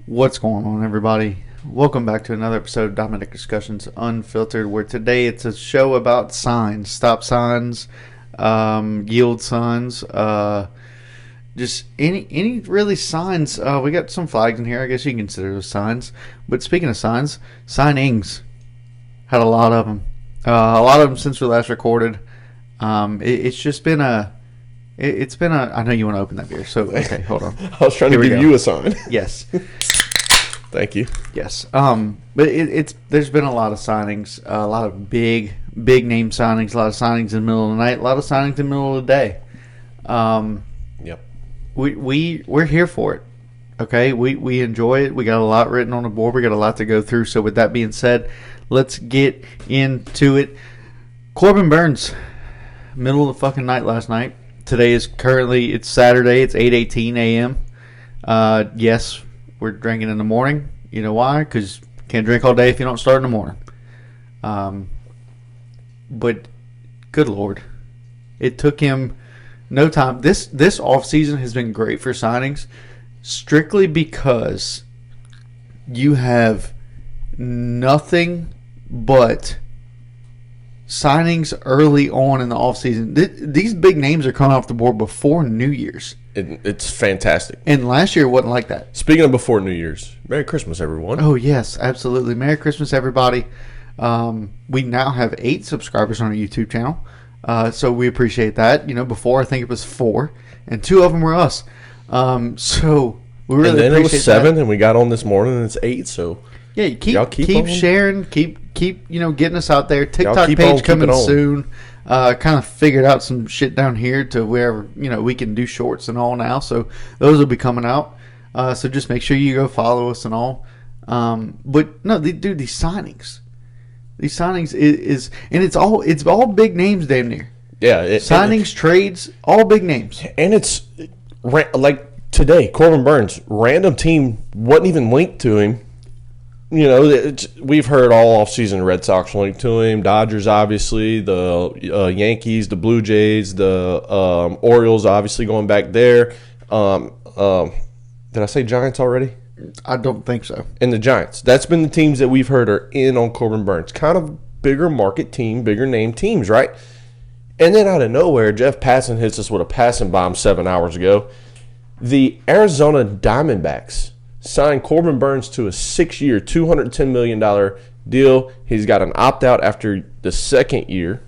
What's going on, everybody? Welcome back to another episode of Dominic Discussions Unfiltered, where today it's a show about signs, stop signs, yield signs, just any really signs. We got some flags in here. I guess you can consider those signs. But speaking of signs, signings, had a lot of them. Since we last recorded. It's just been a. It's been a. I know you want to open that beer, so okay, hold on. I was trying to give you a sign. Yes. Thank you. Yes. But there's been a lot of signings, a lot of big name signings, a lot of signings in the middle of the night, a lot of signings in the middle of the day. Yep. We're here for it. Okay. We enjoy it. We got a lot written on the board. We got a lot to go through. So with that being said, let's get into it. Corbin Burns, middle of the fucking night last night. Today is it's Saturday. It's 8:18 a.m. Yes. We're drinking in the morning. You know why? Because you can't drink all day if you don't start in the morning. But good Lord. It took him no time. This offseason has been great for signings strictly because you have nothing but signings early on in the offseason. These big names are coming off the board before New Year's. It's fantastic. And last year it wasn't like that. Speaking of before New Year's, Merry Christmas, everyone. Oh, yes, absolutely. Merry Christmas, everybody. We now have 8 subscribers on our YouTube channel, so we appreciate that. You know, before I think it was 4, and 2 of them were us. So we really appreciate that. And then it was 7, and we got on this morning, and it's 8, so yeah, keep sharing, keep getting us out there. TikTok page coming soon. Kind of figured out some shit down here to wherever, we can do shorts and all now. So those will be coming out. So just make sure you go follow us and all. But no, dude, these signings is and it's all big names damn near. Yeah. Signings, trades, all big names. And it's like today, Corbin Burns, random team wasn't even linked to him. We've heard all offseason Red Sox linked to him, Dodgers obviously, the Yankees, the Blue Jays, the Orioles obviously going back there. Did I say Giants already? I don't think so. And the Giants. That's been the teams that we've heard are in on Corbin Burns. Kind of bigger market team, bigger name teams, right? And then out of nowhere, Jeff Passan hits us with a passing bomb 7 hours ago. The Arizona Diamondbacks signed Corbin Burns to a 6-year, $210 million deal. He's got an opt-out after the second year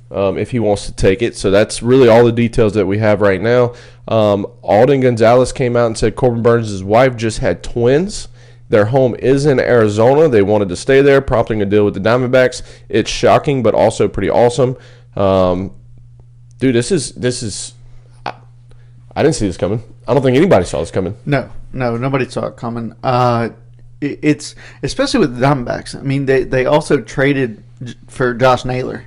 if he wants to take it. So that's really all the details that we have right now. Alden Gonzalez came out and said Corbin Burns' wife just had twins. Their home is in Arizona. They wanted to stay there, prompting a deal with the Diamondbacks. It's shocking, but also pretty awesome. Dude, this is I didn't see this coming. I don't think anybody saw this coming. No, nobody saw it coming. It's especially with the Diamondbacks. I mean, they also traded for Josh Naylor,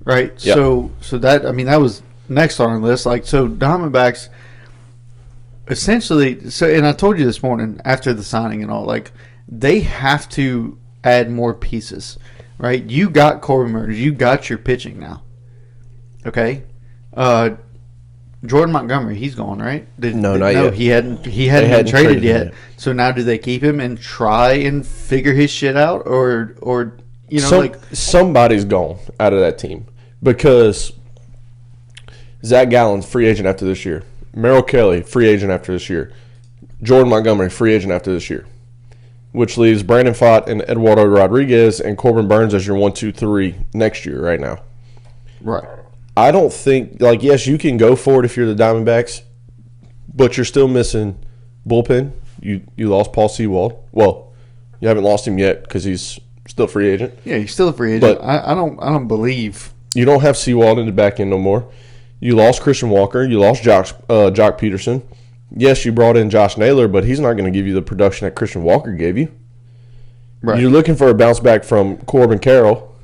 right? Yep. So that was next on our list. So Diamondbacks essentially. And I told you this morning after the signing and all, they have to add more pieces, right? You got Corbin Burns. You got your pitching now. Okay. Jordan Montgomery, he's gone, right? Not yet. He hadn't been traded yet. So now do they keep him and try and figure his shit out, or somebody's gone out of that team because Zach Gallen's free agent after this year, Merrill Kelly free agent after this year, Jordan Montgomery free agent after this year, which leaves Brandon Pfaadt and Eduardo Rodriguez and Corbin Burns as your 1, 2, 3 next year right now. Right. I don't think, yes, you can go for it if you're the Diamondbacks, but you're still missing bullpen. You lost Paul Sewald. Well, you haven't lost him yet because he's still a free agent. Yeah, he's still a free agent. But I don't believe you don't have Sewald in the back end no more. You lost Christian Walker. You lost Jock Peterson. Yes, you brought in Josh Naylor, but he's not going to give you the production that Christian Walker gave you. Right. You're looking for a bounce back from Corbin Carroll.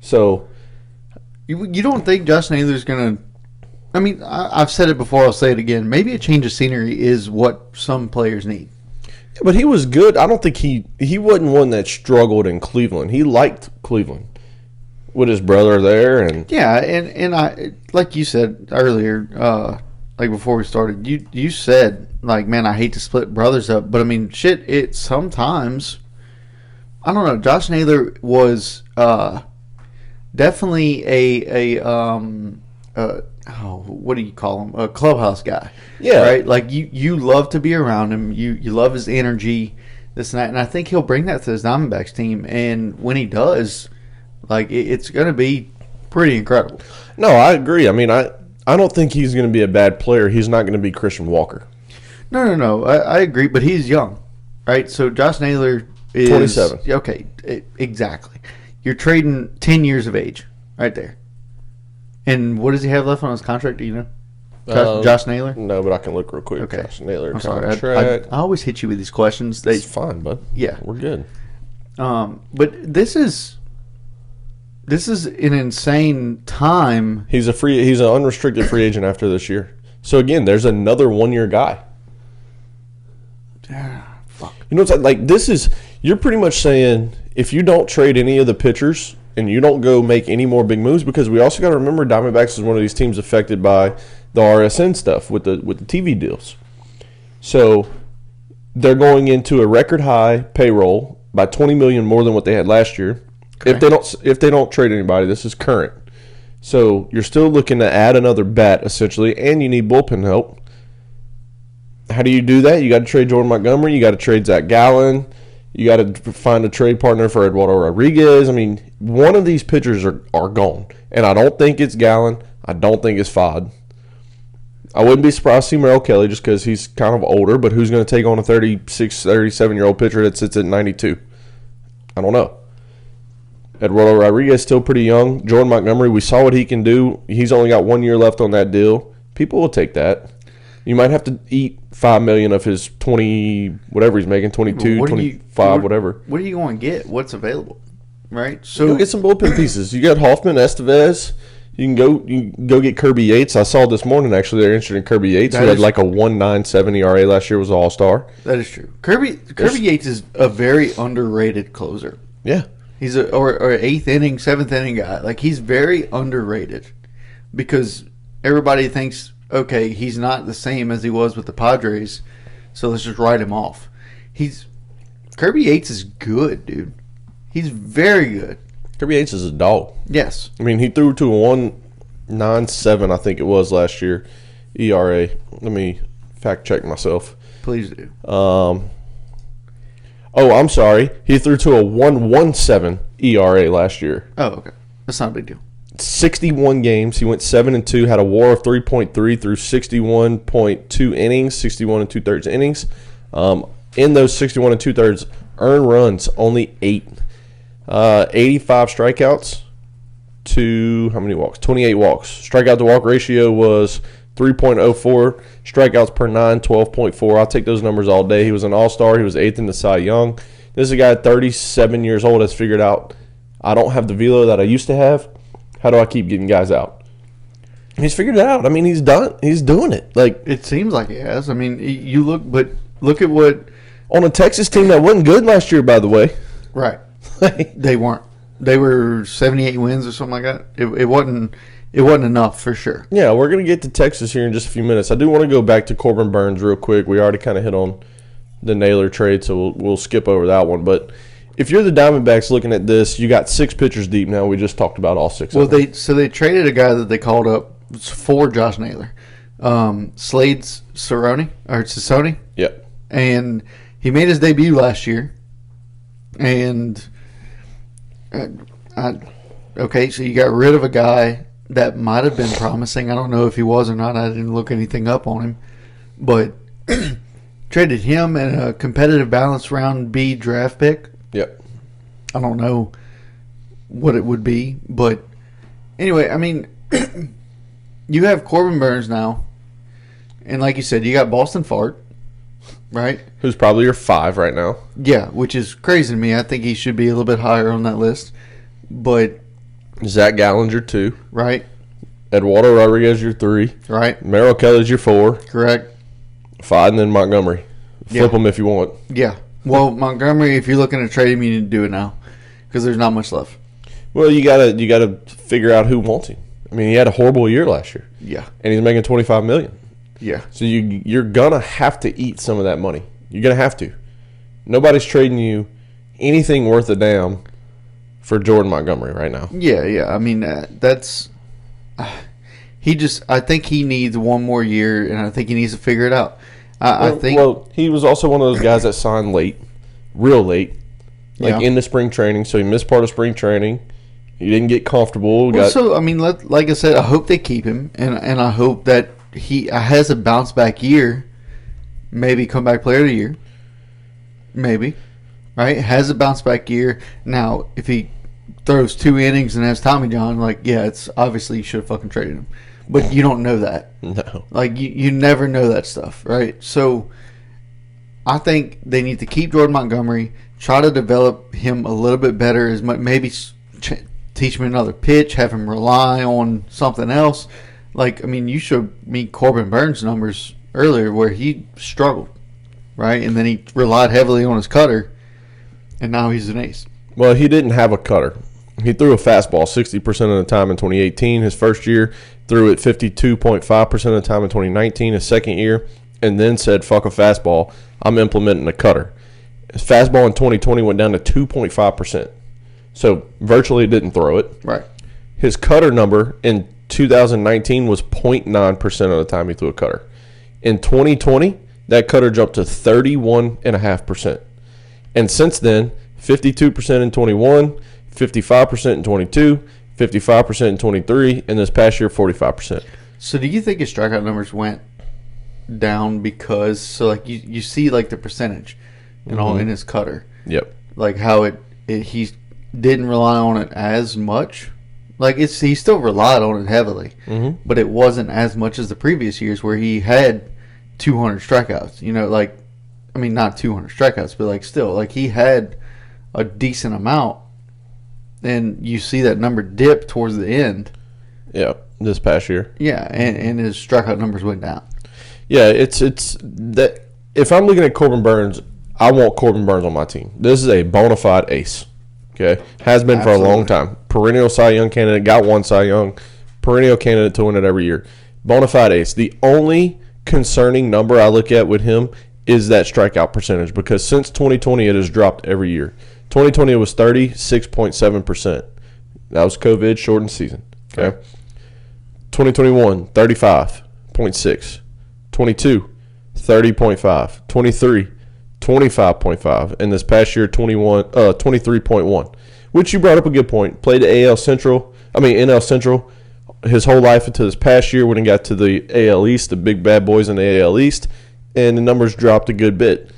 So You don't think Josh Naylor's going to – I mean, I've said it before. I'll say it again. Maybe a change of scenery is what some players need. Yeah, but he was good. I don't think he wasn't one that struggled in Cleveland. He liked Cleveland with his brother there. And yeah, and I like you said earlier, like before we started, you said, like, man, I hate to split brothers up, but I mean, shit, it sometimes, I don't know, Josh Naylor was definitely what do you call him? A clubhouse guy. Yeah. Right? Like, you love to be around him. You love his energy, this and that. And I think he'll bring that to his Diamondbacks team. And when he does, like, it's going to be pretty incredible. No, I agree. I mean, I don't think he's going to be a bad player. He's not going to be Christian Walker. No. I agree, but he's young, right? So Josh Naylor is 27. Okay, exactly. You're trading 10 years of age right there. And what does he have left on his contract? Do you know? Josh Naylor? No, but I can look real quick. Okay. Josh Naylor I'm sorry. contract. I always hit you with these questions. It's fine, bud. Yeah. We're good. But this is an insane time. He's an unrestricted free agent after this year. So again, there's another 1-year guy. Fuck. You know what's like? You're pretty much saying if you don't trade any of the pitchers and you don't go make any more big moves, because we also got to remember Diamondbacks is one of these teams affected by the RSN stuff with the TV deals. So they're going into a record high payroll by $20 million more than what they had last year. Okay. If they don't trade anybody, this is current. So you're still looking to add another bat essentially, and you need bullpen help. How do you do that? You got to trade Jordan Montgomery. You got to trade Zach Gallen. You got to find a trade partner for Eduardo Rodriguez. I mean, one of these pitchers are gone. And I don't think it's Gallen. I don't think it's Fod. I wouldn't be surprised to see Merrill Kelly just because he's kind of older, but who's going to take on a 36, 37-year-old pitcher that sits at 92? I don't know. Eduardo Rodriguez is still pretty young. Jordan Montgomery, we saw what he can do. He's only got 1 year left on that deal. People will take that. You might have to eat $5 million of his 20, whatever he's making, 22, 25, whatever. What are you going to get? What's available, right? So you get some bullpen pieces. You got Hoffman, Estevez. You can go get Kirby Yates. I saw this morning actually they're interested in Kirby Yates, who had like a 1.97 ERA last year, was an All-Star. That is true. Kirby Yates is a very underrated closer. Yeah, he's or eighth inning, seventh inning guy. Like, he's very underrated because everybody thinks, okay, he's not the same as he was with the Padres, so let's just write him off. Kirby Yates is good, dude. He's very good. Kirby Yates is a dog. Yes. I mean, he threw to a 1.97, I think it was last year, ERA. Let me fact check myself. Please do. I'm sorry. He threw to a 1.17 ERA last year. Oh, okay. That's not a big deal. 61 games. He went 7-2, had a WAR of 3.3 through 61.2 innings, 61 and 2/3 innings. In those 61 and 2/3 earned runs, only 8. 85 strikeouts to how many walks? 28 walks. Strikeout to walk ratio was 3.04. Strikeouts per 9, 12.4. I'll take those numbers all day. He was an all-star. He was 8th in the Cy Young. This is a guy 37 years old has figured out, I don't have the velo that I used to have. How do I keep getting guys out? He's figured it out. I mean, he's done. He's doing it. Like, it seems like he has. I mean, you look at what on a Texas team that wasn't good last year, by the way. Right. They weren't. They were 78 wins or something like that. It wasn't enough for sure. Yeah, we're gonna get to Texas here in just a few minutes. I do want to go back to Corbin Burns real quick. We already kind of hit on the Naylor trade, so we'll skip over that one. But if you're the Diamondbacks looking at this, you got 6 pitchers deep now. We just talked about all 6 of them. They traded a guy that they called up for Josh Naylor, Slade Sassoni. Yep. And he made his debut last year. And okay, so you got rid of a guy that might have been promising. I don't know if he was or not. I didn't look anything up on him, but traded him and a competitive balance round B draft pick. Yep. I don't know what it would be, but anyway, I mean, you have Corbin Burns now, and like you said, you got Boston Fart, right? Who's probably your 5 right now. Yeah, which is crazy to me. I think he should be a little bit higher on that list, but Zach Gallen's your 2. Right. Eduardo Rodriguez your 3. Right. Merrill Kelly's your 4. Correct. 5, and then Montgomery. Flip them if you want. Yeah. Well, Montgomery, if you're looking to trade him, you need to do it now because there's not much left. Well, you gotta figure out who wants him. I mean, he had a horrible year last year. Yeah. And he's making $25 million. Yeah. So you're going to have to eat some of that money. You're going to have to. Nobody's trading you anything worth a damn for Jordan Montgomery right now. Yeah. I mean, that's I think he needs one more year, and I think he needs to figure it out. I think. Well, he was also one of those guys that signed late, real late, in the spring training. So he missed part of spring training. He didn't get comfortable. So I mean, like I said, I hope they keep him, and I hope that he has a bounce back year, maybe comeback player of the year, maybe, right? Has a bounce back year. Now, if he throws 2 innings and has Tommy John, it's obviously you should have fucking traded him. But you don't know that. No. You never know that stuff, right? So I think they need to keep Jordan Montgomery, try to develop him a little bit better, maybe teach him another pitch, have him rely on something else. You showed me Corbin Burns' numbers earlier where he struggled, right? And then he relied heavily on his cutter, and now he's an ace. Well, he didn't have a cutter. He threw a fastball 60% of the time in 2018, his first year. Threw it 52.5% of the time in 2019, his second year, and then said, fuck a fastball, I'm implementing a cutter. His fastball in 2020 went down to 2.5%. So virtually didn't throw it. Right. His cutter number in 2019 was 0.9% of the time he threw a cutter. In 2020, that cutter jumped to 31.5%. And since then, 52% in 21, 55% in 22, 55% in 23, and this past year, 45%. So do you think his strikeout numbers went down because, you see, the percentage in his cutter? Yep. How he didn't rely on it as much? He still relied on it heavily, but it wasn't as much as the previous years where he had 200 strikeouts. Not 200 strikeouts, but, still, he had a decent amount. And you see that number dip towards the end. Yeah, this past year. Yeah, and his strikeout numbers went down. Yeah, it's that. If I'm looking at Corbin Burns, I want Corbin Burns on my team. This is a bona fide ace. Okay, has been for a long time. Perennial Cy Young candidate, got one Cy Young. Perennial candidate to win it every year. Bona fide ace. The only concerning number I look at with him is that strikeout percentage, because since 2020 it has dropped every year. 2020 it was 36.7%. That was COVID shortened season. Okay. 2021 35.6. 22 30.5. 23 25.5. And this past year 23.1. Which you brought up a good point. Played the NL Central his whole life until this past year when he got to the AL East, the big bad boys in the AL East, and the numbers dropped a good bit.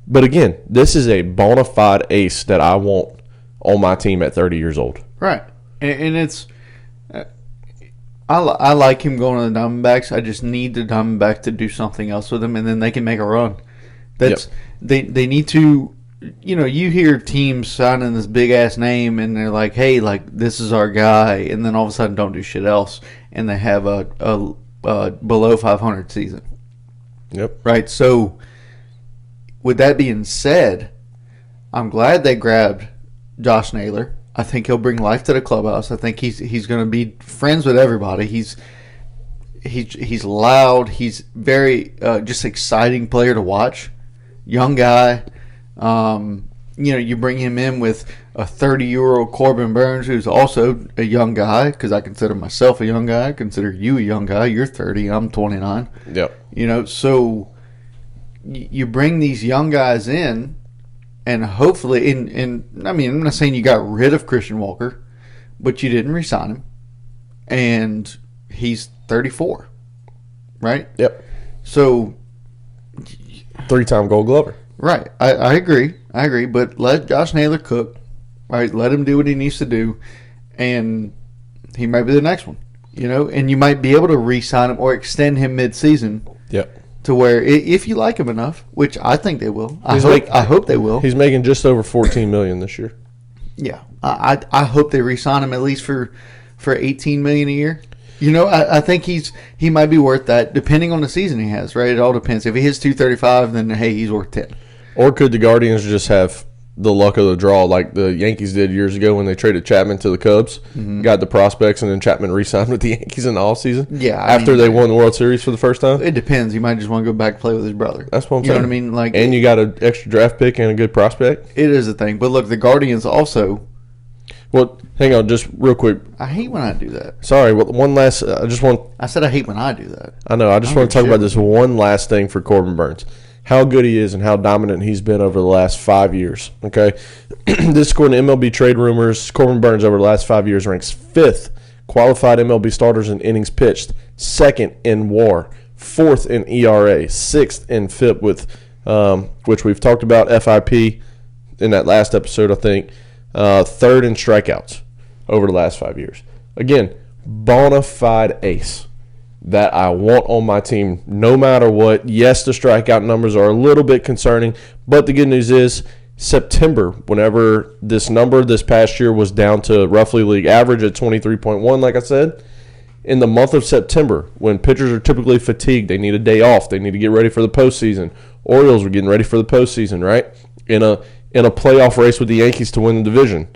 But again, this is a bona fide ace that I want on my team at 30 years old. Right. And it's I like him going to the Diamondbacks. I just need the Diamondbacks to do something else with him, and then they can make a run. They need to, you hear teams signing this big-ass name, and they're like, hey, this is our guy, and then all of a sudden don't do shit else, and they have a below 500 season. Yep. Right? So with that being said, I'm glad they grabbed Josh Naylor. I think he'll bring life to the clubhouse. I think he's going to be friends with everybody. He's loud. He's very just exciting player to watch. Young guy. You bring him in with a 30-year-old Corbin Burns, who's also a young guy, because I consider myself a young guy. I consider you a young guy. You're 30. I'm 29. Yep. So you bring these young guys in, and hopefully, I'm not saying you got rid of Christian Walker, but you didn't re-sign him, and he's 34, right? Yep. So, 3-time Gold Glover. Right. I agree, but let Josh Naylor cook, right? Let him do what he needs to do, and he might be the next one, and you might be able to re-sign him or extend him mid-season. Yep. To where, if you like him enough, which I think they will, I hope they will. He's making just over $14 million this year. Yeah, I hope they re-sign him at least for $18 million a year. I think he might be worth that, depending on the season he has. Right, it all depends. If he hits 235, then hey, he's worth 10. Or could the Guardians just have the luck of the draw like the Yankees did years ago when they traded Chapman to the Cubs, got the prospects, and then Chapman re-signed with the Yankees in the offseason. Yeah, after they won the World Series for the first time. It depends. He might just want to go back and play with his brother. That's what I'm saying. saying. You know what I mean? Like, and you got an extra draft pick and a good prospect. It is a thing. But look, the Guardians also. Well, hang on, just real quick. I hate when I do that. Sorry, one last. I said I hate when I do that. I know. I just want to talk about this one last thing for Corbin Burns. How good he is and how dominant he's been over the last 5 years. Okay, this according to MLB trade rumors, Corbin Burns over the last 5 years ranks 5th qualified MLB starters in innings pitched, 2nd in WAR, 4th in ERA, 6th in FIP with which we've talked about FIP in that last episode, I think. 3rd in strikeouts over the last 5 years. Again, bona fide ace that I want on my team no matter what. Yes, the strikeout numbers are a little bit concerning, but the good news is September, whenever this number this past year was down to roughly league average at 23.1, like I said, in the month of September, when pitchers are typically fatigued, they need a day off, they need to get ready for the postseason. Orioles were getting ready for the postseason, right? In a playoff race with the Yankees to win the division.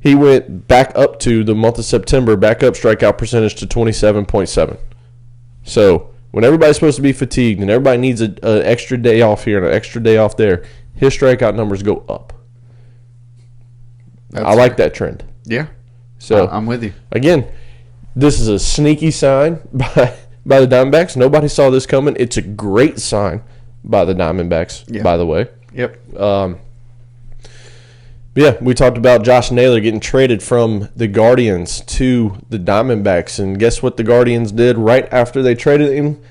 He went back up to the month of September, back up strikeout percentage to 27.7. So when everybody's supposed to be fatigued and everybody needs an extra day off here and an extra day off there, his strikeout numbers go up. I like that trend. Yeah. So I'm with you. Again, this is a sneaky sign by the Diamondbacks. Nobody saw this coming. It's a great sign by the Diamondbacks, by the way. Yep. Yeah, we talked about Josh Naylor getting traded from the Guardians to the Diamondbacks, and guess what the Guardians did right after they traded him?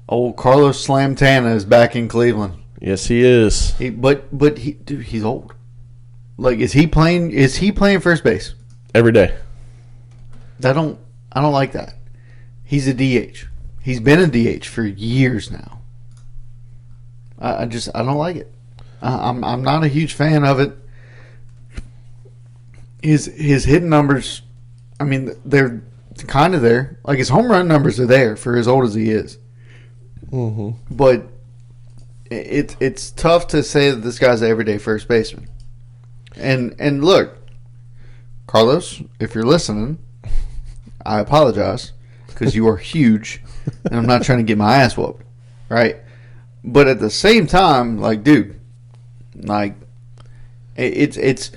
Old Carlos Santana is back in Cleveland. Yes, he is. But he's old. Like, is he playing first base every day? I don't like that. He's a DH. He's been a DH for years now. I don't like it. I'm not a huge fan of it. His hitting numbers, I mean, they're kind of there. Like, his home run numbers are there for as old as he is. Mm-hmm. But it's tough to say that this guy's an everyday first baseman. And look, Carlos, if you're listening, I apologize because you are huge, and I'm not trying to get my ass whooped, right? But at the same time, like, dude, like, it's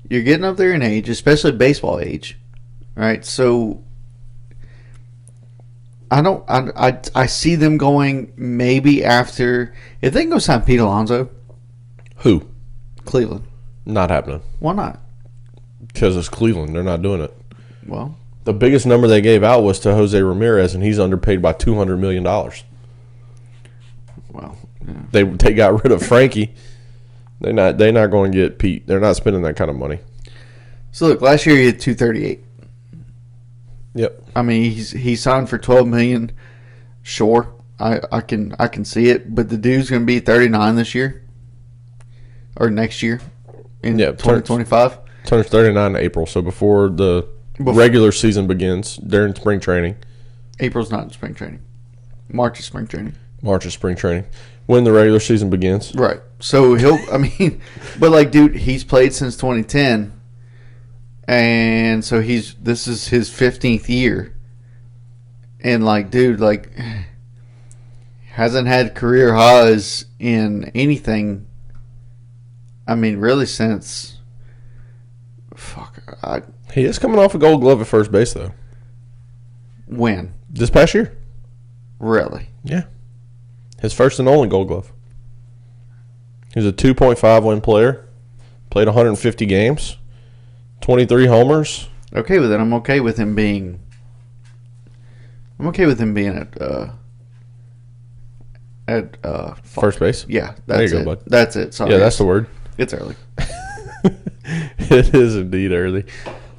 you're getting up there in age, especially baseball age, right? So I see them going maybe after, if they can go sign Pete Alonso. Who? Cleveland. Not happening. Why not? Because it's Cleveland. They're not doing it. Well, the biggest number they gave out was to Jose Ramirez, and he's underpaid by $200 million. Well, They yeah. got rid of Frankie. They're not going to get Pete. They're not spending that kind of money. So look, last year he had 238. Yep. I mean, he signed for $12 million. Sure, I can see it, but the dude's going to be 39 this year or next year in 2025. Turns 39 in April, so before the regular season begins, during spring training. April's not spring training. March is spring training. March is spring training. When the regular season begins. Right. So but like, dude, he's played since 2010. And so this is his 15th year. And like, dude, like, hasn't had career highs in anything. I mean, really since he is coming off a Gold Glove at first base though. When? This past year. Really? Yeah. His first and only Gold Glove. He's a 2.5 win player. Played 150 games. 23 homers. Okay with it. I'm okay with him being at first base. Yeah, that's there you it. Go, bud. That's it. Sorry. Yeah, that's the word. It's early. It is indeed early.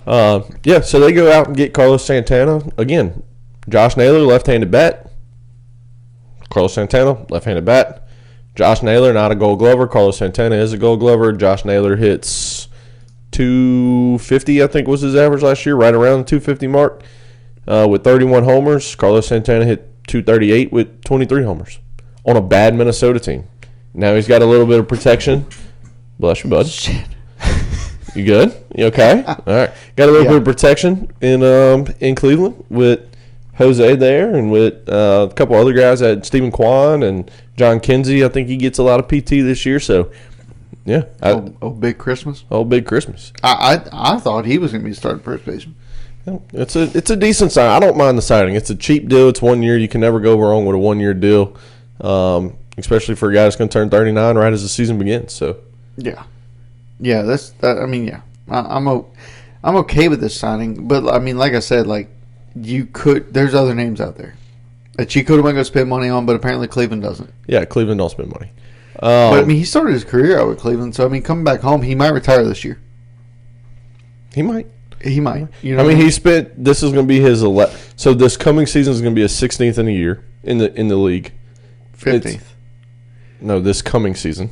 Yeah, so they go out and get Carlos Santana again. Josh Naylor, left-handed bat. Carlos Santana, left-handed bat. Josh Naylor, not a Gold Glover. Carlos Santana is a Gold Glover. Josh Naylor hits 250, I think was his average last year, right around the 250 mark with 31 homers. Carlos Santana hit 238 with 23 homers on a bad Minnesota team. Now he's got a little bit of protection Bless you, bud. Shit. You good? You okay? All right. Got a little bit of protection in Cleveland with Jose there and with a couple other guys. Stephen Kwan and John Kinsey. I think he gets a lot of PT this year. So, yeah. Big Christmas? Big Christmas. I thought he was going to be starting first baseman. It's a decent sign. I don't mind the signing. It's a cheap deal. It's 1 year. You can never go wrong with a 1 year deal, especially for a guy that's going to turn 39 right as the season begins. So, yeah. I mean, yeah. I'm okay with this signing, but I mean, like I said, like there's other names out there that you could have go spend money on, but apparently Cleveland doesn't. Yeah, Cleveland don't spend money. But I mean, he started his career out with Cleveland, so I mean, coming back home, he might retire this year. He might. You know, I mean, he spent. This is going to be his. So this coming season is going to be his 16th in a year in the league. 15th. No, this coming season.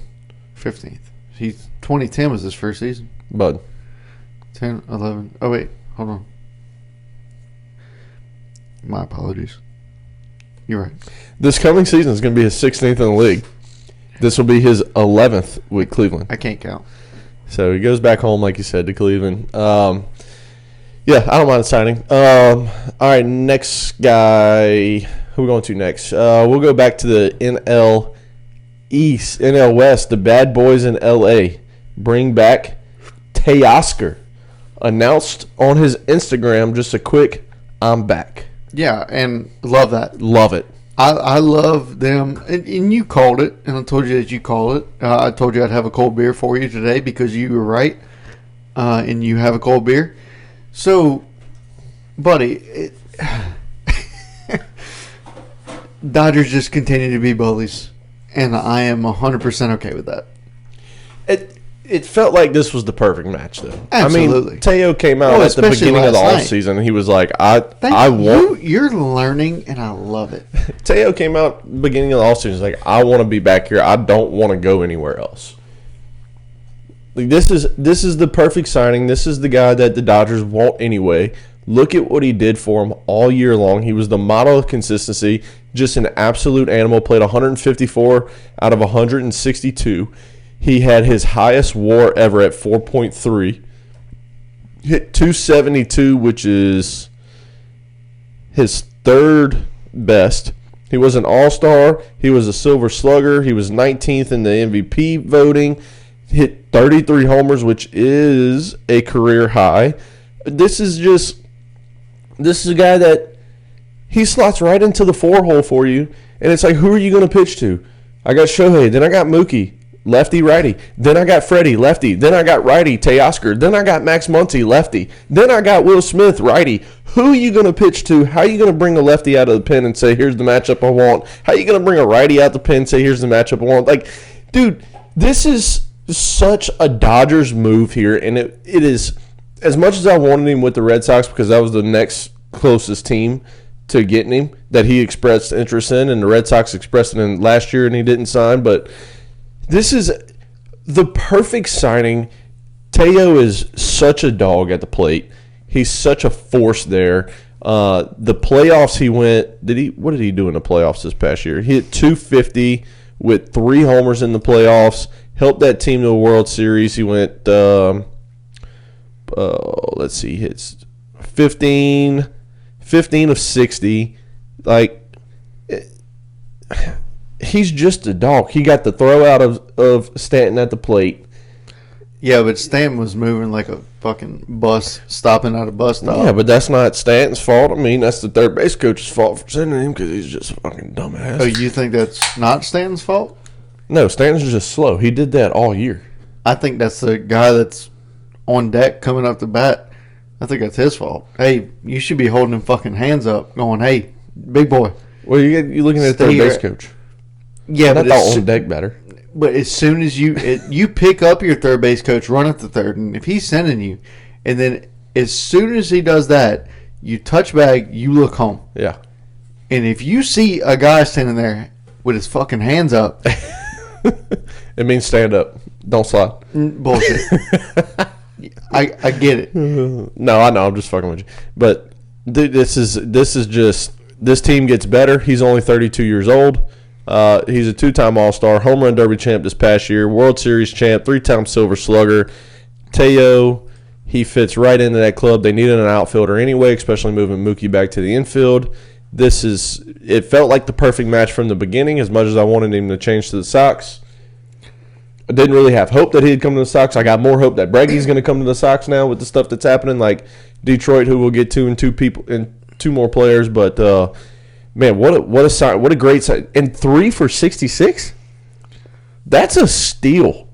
15th. 2010 was his first season. Bud. 10, 11. Oh wait, hold on. My apologies. You're right. This coming season is going to be his 16th in the league. This will be his 11th with Cleveland. I can't count. So he goes back home, like you said, to Cleveland. Yeah, I don't mind signing. All right, next guy. Who are we going to next? We'll go back to the NL East, NL West, the bad boys in LA. Bring back Teoscar. Announced on his Instagram, just a quick, I'm back. Yeah, and love that. Love it. I love them, and you called it, and I told you that you called it. I told you I'd have a cold beer for you today because you were right, and you have a cold beer. So, buddy, Dodgers just continue to be bullies, and I am 100% okay with that. It felt like this was the perfect match, though. Absolutely. I mean, Teo came out at the beginning of the offseason, and he was like, I want... You're learning, and I love it. Teo came out beginning of the offseason, he's like, I want to be back here. I don't want to go anywhere else. Like, this is the perfect signing. This is the guy that the Dodgers want anyway. Look at what he did for him all year long. He was the model of consistency, just an absolute animal. Played 154 out of 162. He had his highest WAR ever at 4.3. Hit 272, which is his third best. He was an all-star. He was a silver slugger. He was 19th in the MVP voting. Hit 33 homers, which is a career high. This is a guy that he slots right into the 4-hole for you. And it's like, who are you going to pitch to? I got Shohei. Then I got Mookie. Lefty, righty. Then I got Freddie, lefty. Then I got righty, Teoscar. Then I got Max Muncy, lefty. Then I got Will Smith, righty. Who are you going to pitch to? How are you going to bring a lefty out of the pen and say, here's the matchup I want? How are you going to bring a righty out the pen and say, here's the matchup I want? Like, dude, this is such a Dodgers move here, and it is, as much as I wanted him with the Red Sox because that was the next closest team to getting him that he expressed interest in, and the Red Sox expressed it in last year and he didn't sign, but this is the perfect signing. Teo is such a dog at the plate. He's such a force there. The playoffs he went. What did he do in the playoffs this past year? He hit 250 with 3 homers in the playoffs. Helped that team to the World Series. He went. Let's see. Hits 15 of 60. Like. He's just a dog. He got the throw out of Stanton at the plate. Yeah, but Stanton was moving like a fucking bus stopping at a bus stop. Yeah, but that's not Stanton's fault. I mean, that's the third base coach's fault for sending him because he's just a fucking dumbass. Oh, you think that's not Stanton's fault? No, Stanton's just slow. He did that all year. I think that's the guy that's on deck coming up to bat. I think that's his fault. Hey, you should be holding them fucking hands up going, hey, big boy. Well, you're looking at the third base coach. Yeah, but it's on deck better. But as soon as you pick up your third base coach, run at the third, and if he's sending you, and then as soon as he does that, you touch bag, you look home. Yeah. And if you see a guy standing there with his fucking hands up, it means stand up. Don't slide. Bullshit. I get it. No, I know. I'm just fucking with you. But this is just this team gets better. He's only 32 years old. He's a two-time All-Star, home run derby champ this past year, World Series champ, three-time Silver Slugger. Teo, he fits right into that club. They needed an outfielder anyway, especially moving Mookie back to the infield. It felt like the perfect match from the beginning, as much as I wanted him to change to the Sox. I didn't really have hope that he'd come to the Sox. I got more hope that Breggy's going to come to the Sox now with the stuff that's happening, like Detroit, who will get two more players. But man, what a sign! What a great sign! And 3 for 66. That's a steal.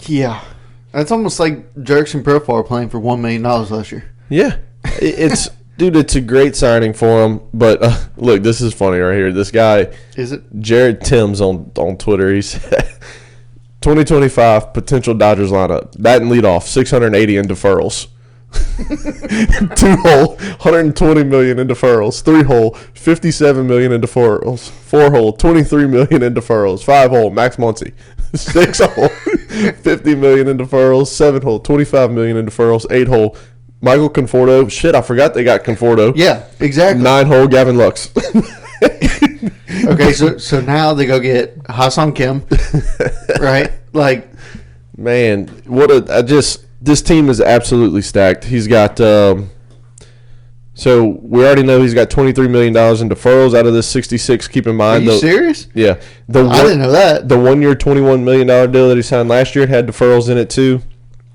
Yeah, that's almost like Jerkson Profar playing for $1 million last year. Yeah, it's a great signing for him. But look, this is funny right here. This guy is it Jared Timms on Twitter. He said 2025 potential Dodgers lineup: batting leadoff 680 in deferrals. 2-hole, 120 million in deferrals. 3-hole, 57 million in deferrals. 4-hole, 23 million in deferrals. 5-hole, Max Muncy. 6-hole, 50 million in deferrals. 7-hole, 25 million in deferrals. 8-hole, Michael Conforto. Shit, I forgot they got Conforto. Yeah, exactly. 9-hole, Gavin Lux. Okay, so now they go get Ha-Seong Kim, right? Like, man, this team is absolutely stacked. He's got so we already know he's got $23 million in deferrals out of this 66. Keep in mind, are you serious? Yeah, I didn't know that. The 1 year, $21 million deal that he signed last year had deferrals in it too.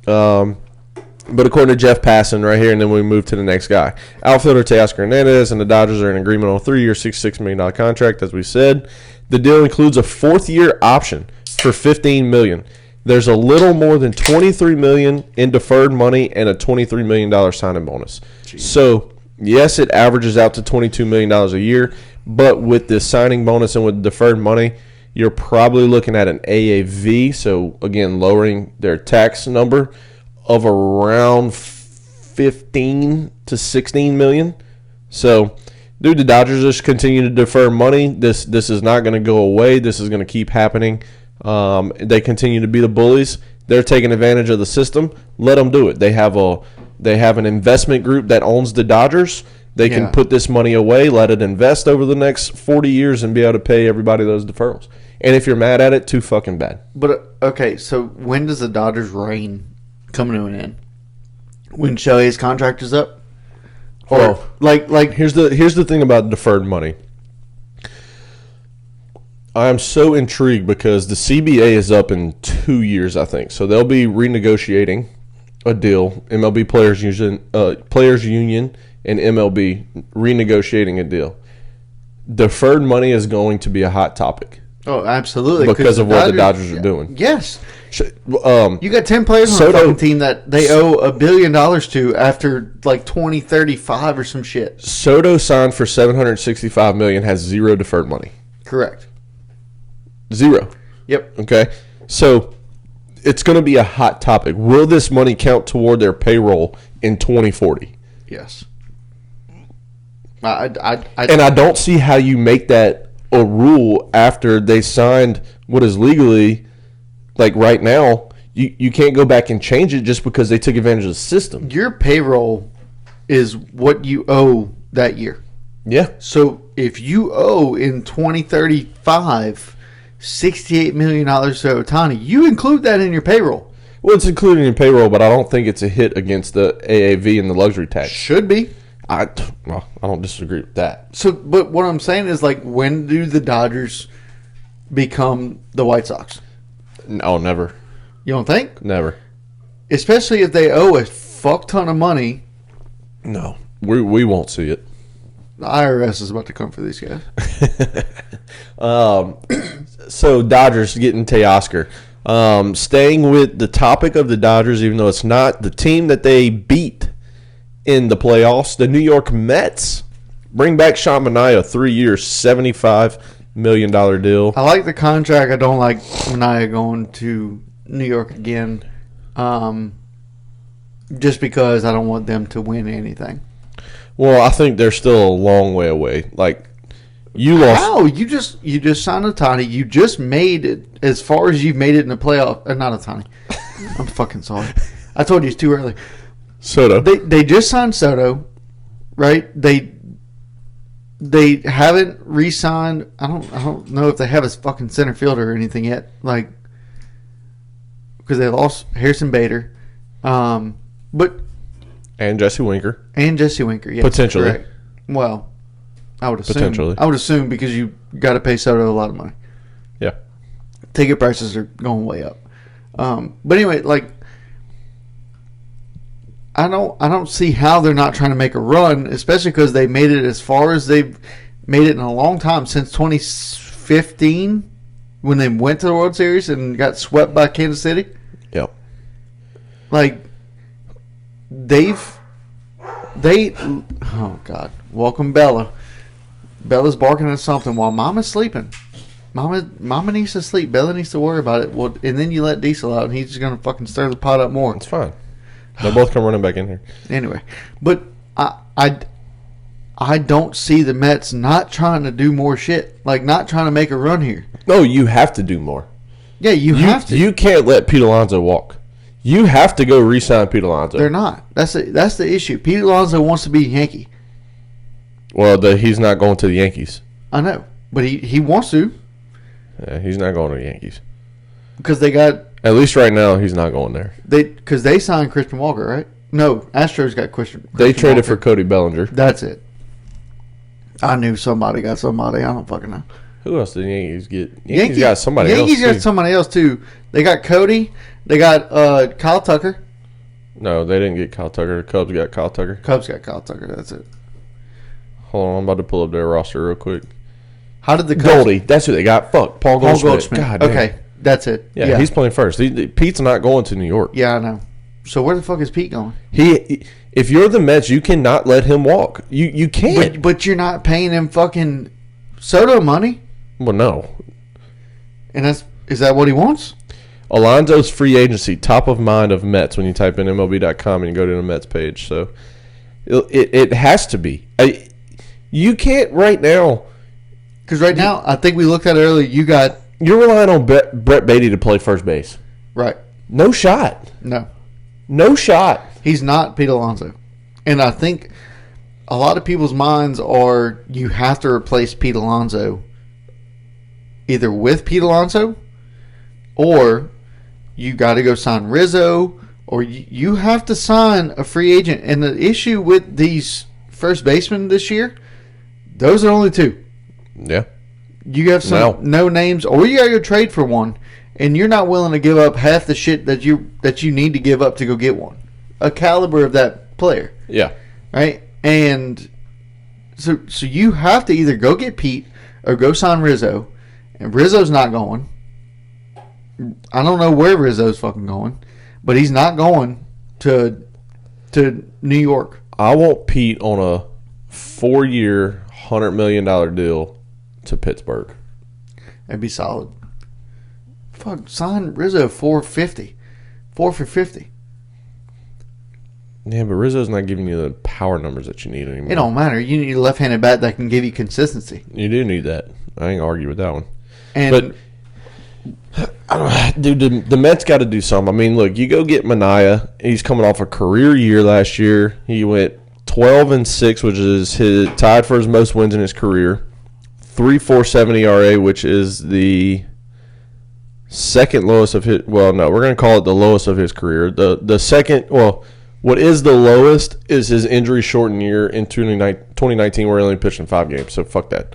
But according to Jeff Passan right here, and then we move to the next guy. Outfielder Teoscar Hernandez and the Dodgers are in agreement on a 3-year, $66 million contract, as we said. The deal includes a 4th-year option for $15 million. There's a little more than $23 million in deferred money and a $23 million signing bonus. Jeez. So, yes, it averages out to $22 million a year, but with this signing bonus and with deferred money, you're probably looking at an AAV, so, again, lowering their tax number, of around 15 to 16 million. So, dude, the Dodgers just continue to defer money. This is not going to go away. This is going to keep happening. They continue to be the bullies. They're taking advantage of the system. Let them do it. They have an investment group that owns the Dodgers. They can put this money away, let it invest over the next 40 years, and be able to pay everybody those deferrals. And if you're mad at it, too fucking bad. But okay, so when does the Dodgers' reign come to an end? When Shohei's contract is up? Or like here's the thing about deferred money. I am so intrigued because the CBA is up in 2 years, I think. So they'll be renegotiating a deal. MLB Players Union and MLB renegotiating a deal. Deferred money is going to be a hot topic. Oh, absolutely. Because of what the Dodgers are doing. Yes. You got 10 players on the fucking team that they owe $1 billion to after like 2035 or some shit. Soto signed for $765 million, has zero deferred money. Correct. Zero. Yep. Okay. So it's going to be a hot topic. Will this money count toward their payroll in 2040? Yes. And I don't see how you make that a rule after they signed what is legally. Like right now, you can't go back and change it just because they took advantage of the system. Your payroll is what you owe that year. Yeah. So if you owe in 2035 $68 million to Ohtani, you include that in your payroll. Well, it's included in your payroll, but I don't think it's a hit against the AAV and the luxury tax. Should be. I don't disagree with that. So, but what I'm saying is, like, when do the Dodgers become the White Sox? No, never. You don't think? Never. Especially if they owe a fuck ton of money. No, we won't see it. The IRS is about to come for these guys. So Dodgers getting Teoscar. Staying with the topic of the Dodgers, even though it's not the team that they beat in the playoffs, the New York Mets bring back Sean Manaea, 3 years, $75 million deal. I like the contract. I don't like Manaea going to New York again, just because I don't want them to win anything. Well, I think they're still a long way away. Like, you lost. How? You just signed Ohtani. You just made it as far as you've made it in the playoff. Not Ohtani. I'm fucking sorry. I told you it's too early. Soto. They just signed Soto, right? They they haven't re-signed. I don't know if they have a fucking center fielder or anything yet. Like, because they lost Harrison Bader, but and Jesse Winker. Yes, Potentially. correct. Well, I would assume. Potentially. I would assume because you got to pay Soto a lot of money. Yeah. Ticket prices are going way up. But anyway, like, I don't see how they're not trying to make a run, especially because they made it as far as they've made it in a long time, since 2015 when they went to the World Series and got swept by Kansas City. Yep. Like, oh God, welcome Bella. Bella's barking at something while Mama's sleeping. Mama needs to sleep. Bella needs to worry about it. Well, and then you let Diesel out, and he's just gonna fucking stir the pot up more. It's fine. They'll both come running back in here. Anyway, but I don't see the Mets not trying to do more shit. Like, not trying to make a run here. No, you have to do more. Yeah, you have to. You can't let Pete Alonso walk. You have to go re-sign Pete Alonso. They're not. That's the issue. Pete Alonso wants to be Yankee. Well, he's not going to the Yankees. I know, but he wants to. Yeah, he's not going to the Yankees. Because they got... At least right now, he's not going there. Because they signed Christian Walker, right? No, Astros got Christian They traded Walker. for Cody Bellinger. That's it. I knew somebody got somebody. I don't fucking know. Who else did the Yankees get? Yankees got somebody else. Yankees got somebody else, too. They got Cody. They got Kyle Tucker. No, they didn't get Kyle Tucker. The Cubs got Kyle Tucker. Cubs got Kyle Tucker. That's it. Hold on, I'm about to pull up their roster real quick. How did the Cubs... Goldie, that's who they got. Fuck, Paul Goldschmidt. God damn. Okay, that's it. Yeah, he's playing first. Pete's not going to New York. Yeah, I know. So where the fuck is Pete going? If you're the Mets, you cannot let him walk. You can't. But you're not paying him fucking Soto money. Well, no. And is that what he wants? Alonso's free agency, top of mind of Mets when you type in MLB.com and you go to the Mets page. So it has to be. You can't right now. Because right now, I think we looked at it earlier, You're relying on Brett Beatty to play first base. Right. No shot. No shot. He's not Pete Alonso. And I think a lot of people's minds are you have to replace Pete Alonso either with Pete Alonso or you got to go sign Rizzo or you have to sign a free agent. And the issue with these first basemen this year, those are only two. Yeah. You have some no names, or you got to go trade for one, and you're not willing to give up half the shit that you need to give up to go get one. A caliber of that player. Yeah. Right? And so you have to either go get Pete or go sign Rizzo, and Rizzo's not going. I don't know where Rizzo's fucking going, but he's not going to New York. I want Pete on a 4-year, $100 million deal to Pittsburgh. That'd be solid. Fuck, sign Rizzo $4 for $50. Yeah, but Rizzo's not giving you the power numbers that you need anymore. It don't matter. You need a left-handed bat that can give you consistency. You do need that. I ain't gonna argue with that one. And but dude, the Mets got to do something. I mean, look, you go get Manaea. He's coming off a career year last year. He went 12-6, which is tied for his most wins in his career. 3.47 ERA, which is the second lowest of his. Well, no, we're going to call it the lowest of his career. The second, well, what is the lowest is his injury-shortened year in 2019, where he only pitched in 5 games. So fuck that.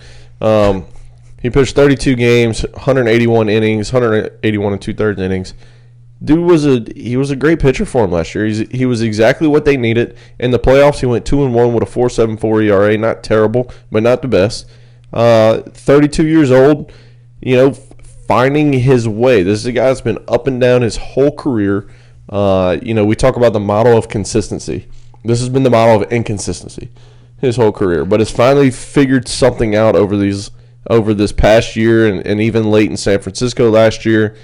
He pitched 32 games, 181 innings, 181 and 2/3 innings. Dude he was a great pitcher for him last year. He was exactly what they needed. In the playoffs, he went 2-1 with a 4.74 ERA. Not terrible, but not the best. 32 years old, finding his way. This is a guy that's been up and down his whole career. We talk about the model of consistency. This has been the model of inconsistency his whole career, but has finally figured something out over this past year and even late in San Francisco last year.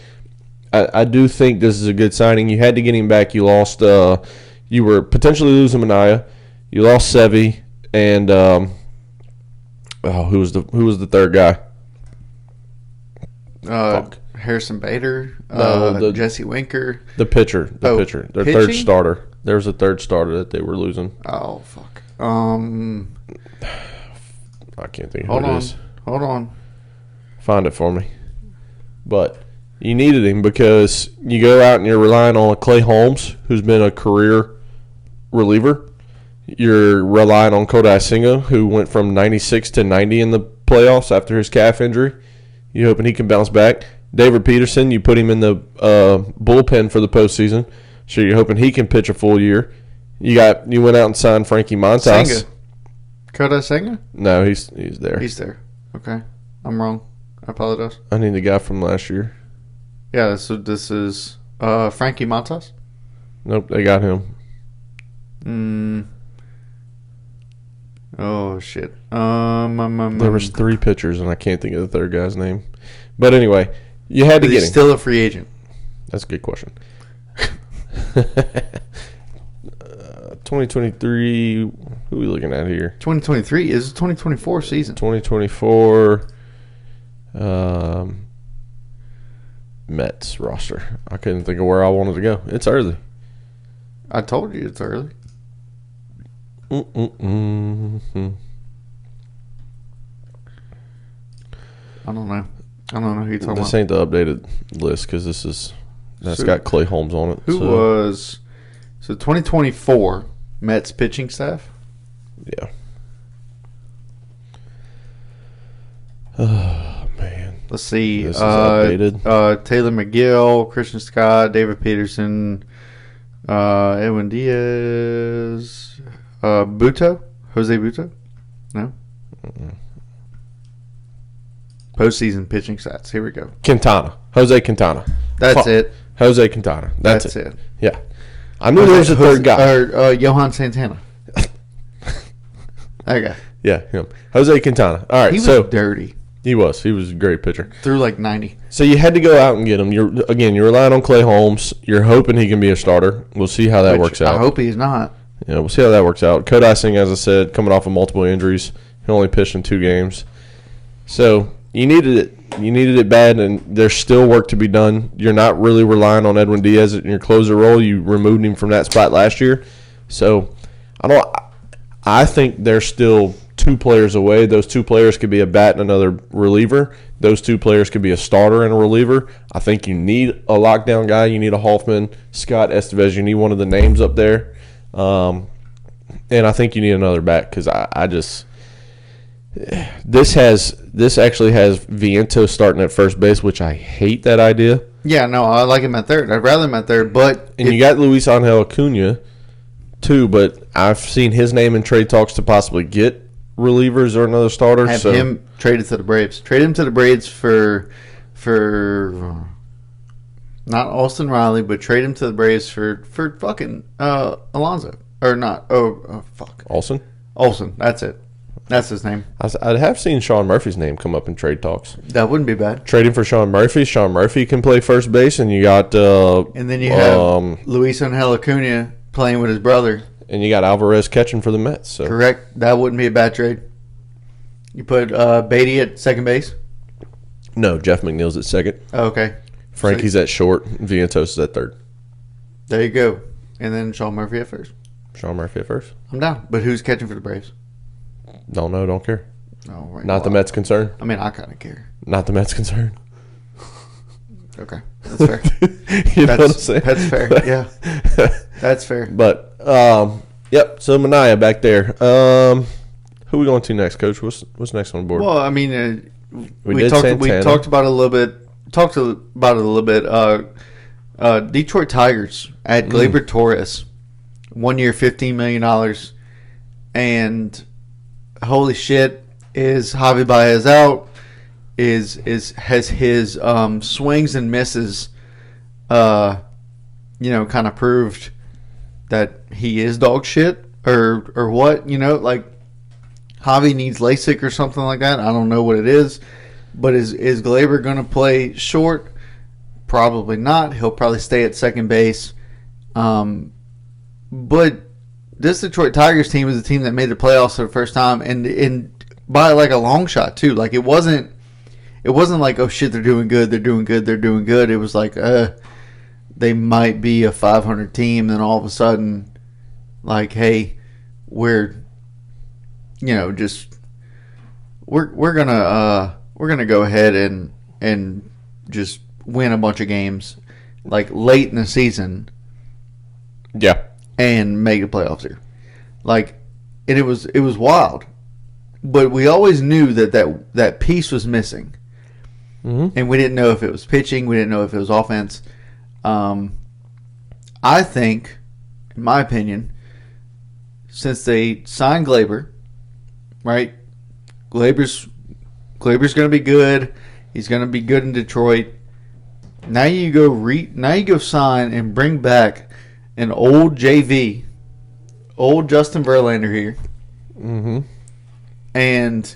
I do think this is a good signing. You had to get him back. You lost. You were potentially losing Manaea. You lost Sevy, and who was the third guy? Harrison Bader. Jesse Winker. The pitcher. Pitcher. Their pitching? third starter. There was a third starter that they were losing. Oh fuck. I can't think of who it is. Hold on. Find it for me. But you needed him because you go out and you're relying on Clay Holmes, who's been a career reliever. You're relying on Kodai Senga, who went from 96 to 90 in the playoffs after his calf injury. You're hoping he can bounce back. David Peterson, you put him in the bullpen for the postseason, so you're hoping he can pitch a full year. You went out and signed Frankie Montas. Senga. Kodai Senga? No, he's there. He's there. Okay. I'm wrong. I apologize. I need the guy from last year. Yeah, so this is Frankie Montas? Nope, they got him. Oh, shit. There was 3 pitchers, and I can't think of the third guy's name. But anyway, you had to get him. He's still a free agent. That's a good question. 2023, who are we looking at here? 2023 is 2024 season. 2024 Mets roster. I couldn't think of where I wanted to go. It's early. I told you it's early. I don't know who you're talking This about. ain't the updated list because that's got Clay Holmes on it. Who was 2024 Mets pitching staff? Yeah. Oh man. Let's see. This is updated. Taylor McGill, Christian Scott, David Peterson, Edwin Diaz, Jose Buto. No. Postseason pitching stats. Here we go. Jose Quintana. That's it. Jose Quintana. That's it. Yeah. I knew there was a third guy. Or Johan Santana. That guy. Yeah, him. Jose Quintana. All right, He was dirty. He was a great pitcher. Threw like 90. So you had to go out and get him. You're relying on Clay Holmes. You're hoping he can be a starter. We'll see how that works out. I hope he's not. Yeah, we'll see how that works out. Kodai Senga, as I said, coming off of multiple injuries. He only pitched in 2 games. So you needed it. You needed it bad, and there's still work to be done. You're not really relying on Edwin Diaz in your closer role. You removed him from that spot last year. So I think there's still 2 players away. Those 2 players could be a bat and another reliever. Those 2 players could be a starter and a reliever. I think you need a lockdown guy. You need a Hoffman, Scott Estevez. You need one of the names up there. And I think you need another bat because this actually has Vientos starting at first base, which I hate that idea. Yeah, no, I like him at third. I'd rather him at third, but you got Luis Angel Acuna too, but I've seen his name in trade talks to possibly get relievers or another starter. Have him traded to the Braves. Trade him to the Braves for not Austin Riley, but trade him to the Braves for fucking Alonso. Or not. Oh, fuck. Olsen? That's it. That's his name. I have seen Sean Murphy's name come up in trade talks. That wouldn't be bad. Trading for Sean Murphy. Sean Murphy can play first base, and you got and then you have Luis Angel Acuna playing with his brother. And you got Alvarez catching for the Mets. So. Correct. That wouldn't be a bad trade. You put Beatty at second base? No, Jeff McNeil's at second. Oh, okay. Frankie's at short. Vientos is at third. There you go. And then Sean Murphy at first. Sean Murphy at first. I'm down. But who's catching for the Braves? Don't know. Don't care. Oh, right. Not the Mets' concern. I mean, I kind of care. Not the Mets' concern. Okay. That's fair. You know what I'm saying? That's fair. Yeah. That's fair. But, yep. So, Manaea back there. Who are we going to next, Coach? What's next on the board? Well, I mean, we talked about it a little bit. Detroit Tigers at Gleyber Torres, 1 year, $15 million, and holy shit, is Javi Baez out? Has his swings and misses, kind of proved that he is dog shit or what? Like Javi needs LASIK or something like that. I don't know what it is. But is Gleyber going to play short? Probably not. He'll probably stay at second base. But this Detroit Tigers team is a team that made the playoffs for the first time, and by like a long shot too. Like it wasn't like, oh shit, they're doing good. It was like they might be a 500 team, then all of a sudden, like, hey, we're just we're gonna go ahead and just win a bunch of games like late in the season. Yeah. And make the playoffs here. Like, and it was wild. But we always knew that piece was missing. Mm-hmm. And we didn't know if it was pitching. We didn't know if it was offense. I think, in my opinion, since they signed Glaber, right? Glaber's going to be good. He's going to be good in Detroit. Now you go sign and bring back an old JV, old Justin Verlander here, and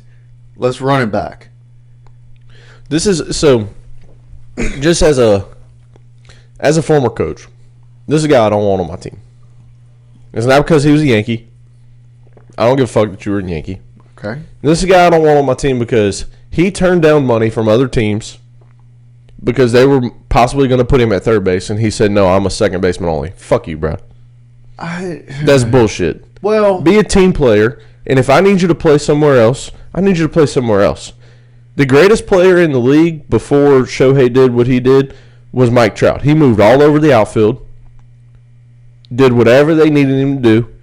let's run it back. This is so. Just as a former coach, this is a guy I don't want on my team. It's not because he was a Yankee. I don't give a fuck that you were a Yankee. Okay. This is a guy I don't want on my team because he turned down money from other teams because they were possibly going to put him at third base, and he said, "No, I'm a second baseman only." Fuck you, bro. That's bullshit. Well, be a team player, and if I need you to play somewhere else, I need you to play somewhere else. The greatest player in the league before Shohei did what he did was Mike Trout. He moved all over the outfield, did whatever they needed him to do.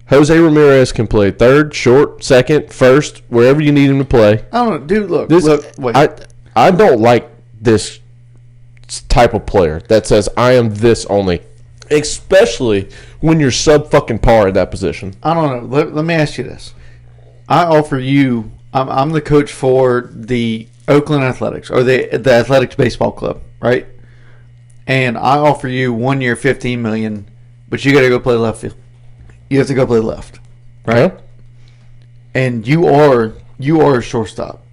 Jose Ramirez can play third, short, second, first, wherever you need him to play. I don't know, dude. Look, wait. I don't like this type of player that says I am this only, especially when you're sub fucking par at that position. I don't know. Let me ask you this. I offer you. I'm the coach for the Oakland Athletics or the Athletics Baseball Club, right? And I offer you 1 year, $15 million, but you got to go play left field. You have to go play left, right? Yeah. And you are a shortstop.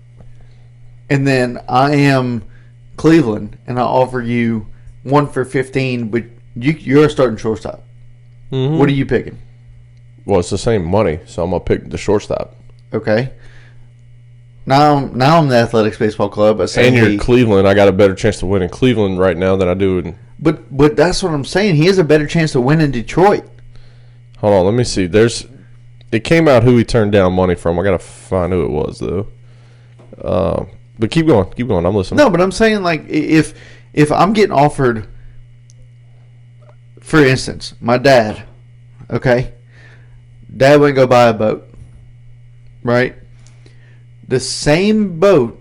And then I am Cleveland, and I offer you 1 for 15, but you're a starting shortstop. Mm-hmm. What are you picking? Well, it's the same money, so I'm gonna pick the shortstop. Okay. Now I'm the Athletics Baseball Club. And you're Cleveland. I got a better chance to win in Cleveland right now than I do in. But that's what I'm saying. He has a better chance to win in Detroit. Hold on, let me see. It came out who he turned down money from. I gotta find who it was though. But keep going. I'm listening. No, but I'm saying like if I'm getting offered, for instance, my dad, okay, dad went go buy a boat, right? The same boat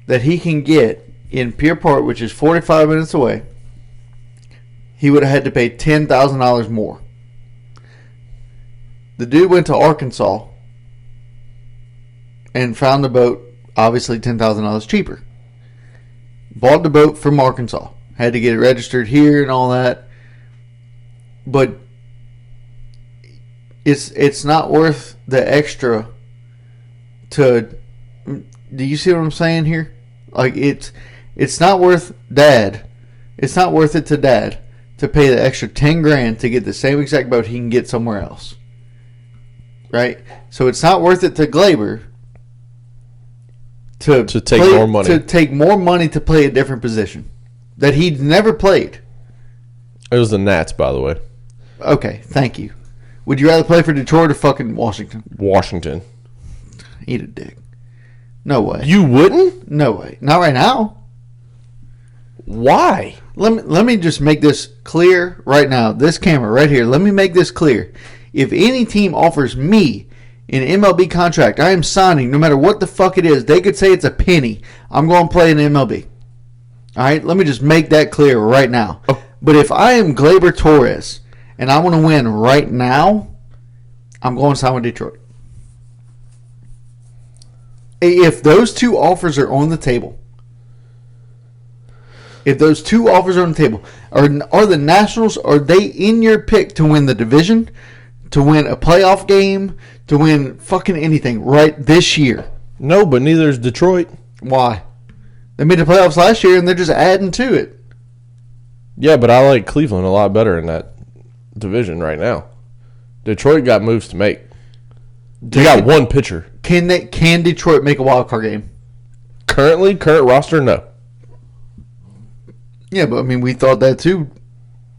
that he can get in Pier Park, which is 45 minutes away, he would have had to pay $10,000 more. The dude went to Arkansas and found the boat, obviously $10,000 cheaper. Bought the boat from Arkansas. Had to get it registered here and all that. But it's not worth the extra to... Do you see what I'm saying here? Like it's not worth Dad. It's not worth it to Dad to pay the extra $10,000 to get the same exact boat he can get somewhere else. Right? So it's not worth it to Glaber to take more money. To take more money to play a different position that he'd never played. It was the Nats, by the way. Okay, thank you. Would you rather play for Detroit or fucking Washington? Washington. Eat a dick. No way. You wouldn't? No way. Not right now. Why? Let me just make this clear right now. This camera right here. Let me make this clear. If any team offers me an MLB contract, I am signing no matter what the fuck it is. They could say it's a penny. I'm going to play in MLB. All right? Let me just make that clear right now. Oh. But if I am Glaber Torres and I want to win right now, I'm going to sign with Detroit. If those two offers are on the table, are the Nationals, are they in your pick to win the division, to win a playoff game, to win fucking anything right this year? No, but neither is Detroit. Why? They made the playoffs last year and they're just adding to it. Yeah, but I like Cleveland a lot better in that division right now. Detroit got moves to make. They got one pitcher. Can Detroit make a wild card game? Current roster, no. Yeah, but I mean, we thought that too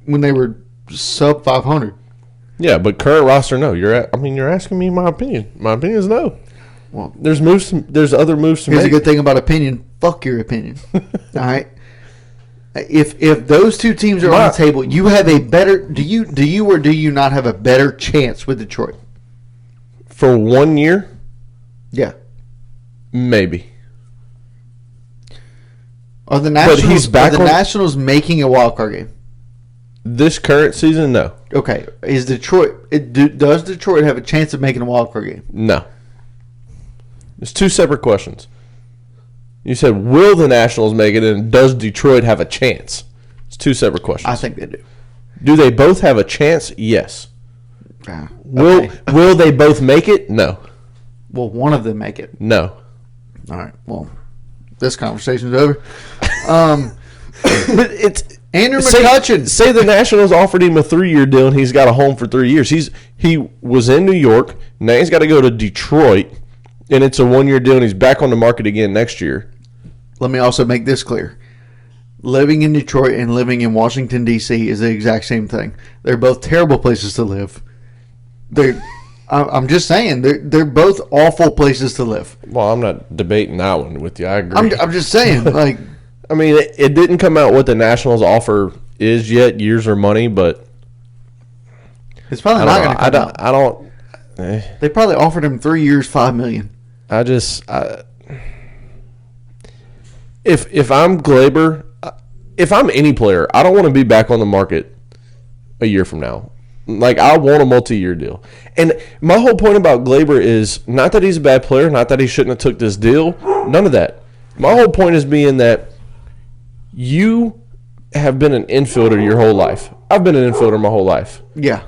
when they were sub 500. Yeah, but current roster, no. You're asking me my opinion. My opinion is no. Well, there's other moves to here's make. a good thing about opinion. Fuck your opinion. All right. If those two teams are on the table, you have a better. Do you or do you not have a better chance with Detroit for 1 year? Yeah. Maybe. Are the Nationals making a wild card game? This current season, no. Okay. Is Detroit? Does Detroit have a chance of making a wild card game? No. It's two separate questions. You said, will the Nationals make it, and does Detroit have a chance? It's two separate questions. I think they do. Do they both have a chance? Yes. Okay. Will they both make it? No. Will one of them make it? No. All right. Well, this conversation's over. But it's Andrew McCutchen. Say the Nationals offered him a 3-year deal and he's got a home for 3 years. He was in New York. Now he's got to go to Detroit, and it's a 1-year deal, and he's back on the market again next year. Let me also make this clear. Living in Detroit and living in Washington, D.C. is the exact same thing. They're both terrible places to live. I'm just saying, they're both awful places to live. Well, I'm not debating that one with you. I agree. I'm just saying, like... I mean, it didn't come out what the Nationals offer is yet, years or money, but... It's probably not going to come out. I don't... They probably offered him 3 years, $5 million. If I'm Glaber, if I'm any player, I don't want to be back on the market a year from now. Like, I want a multi-year deal. And my whole point about Glaber is not that he's a bad player, not that he shouldn't have took this deal, none of that. My whole point is being that you have been an infielder your whole life. I've been an infielder my whole life. Yeah.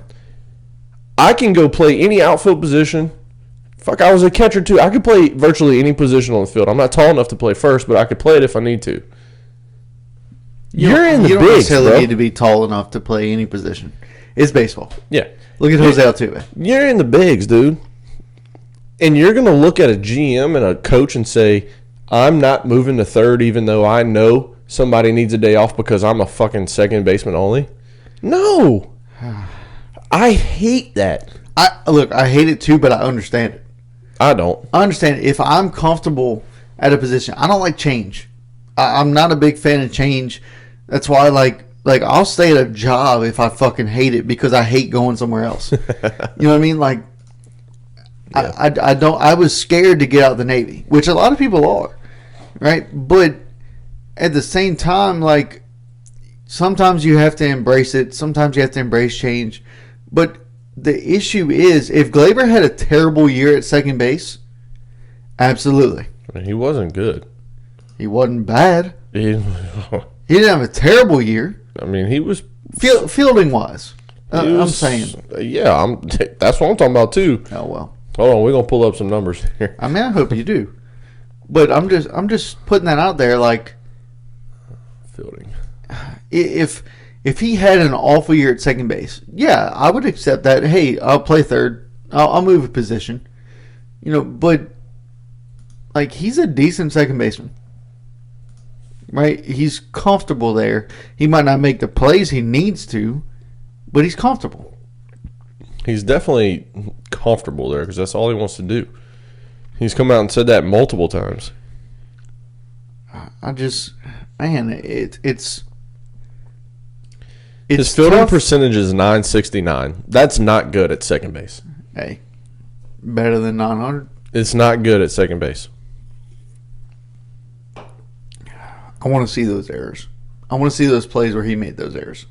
I can go play any outfield position. Fuck, I was a catcher too. I could play virtually any position on the field. I'm not tall enough to play first, but I could play it if I need to. You're in the bigs, bro. You don't necessarily need to be tall enough to play any position. It's baseball. Yeah. Look at Jose Altuve. You're in the bigs, dude. And you're going to look at a GM and a coach and say, I'm not moving to third even though I know somebody needs a day off because I'm a fucking second baseman only? No. I hate that. I hate it too, but I understand it. I don't. I understand it. If I'm comfortable at a position, I don't like change. I'm not a big fan of change. That's why like I'll stay at a job if I fucking hate it because I hate going somewhere else. You know what I mean? Like, yeah. I was scared to get out of the Navy, which a lot of people are, right? But at the same time, like, sometimes you have to embrace it. Sometimes you have to embrace change. But the issue is, if Glaber had a terrible year at second base, absolutely. I mean, he wasn't good. He wasn't bad. He didn't have a terrible year. I mean, he was fielding wise. I'm saying. Yeah, that's what I'm talking about too. Oh well. Hold on, we're gonna pull up some numbers here. I mean, I hope you do. But I'm just putting that out there. Like, fielding. If he had an awful year at second base, yeah, I would accept that. Hey, I'll play third. I'll move a position. You know, but like, he's a decent second baseman. Right? He's comfortable there. He might not make the plays he needs to, but he's comfortable. He's definitely comfortable there because that's all he wants to do. He's come out and said that multiple times. It's his fielding percentage is .969. That's not good at second base. Hey, better than 900. It's not good at second base. I want to see those errors. I want to see those plays where he made those errors.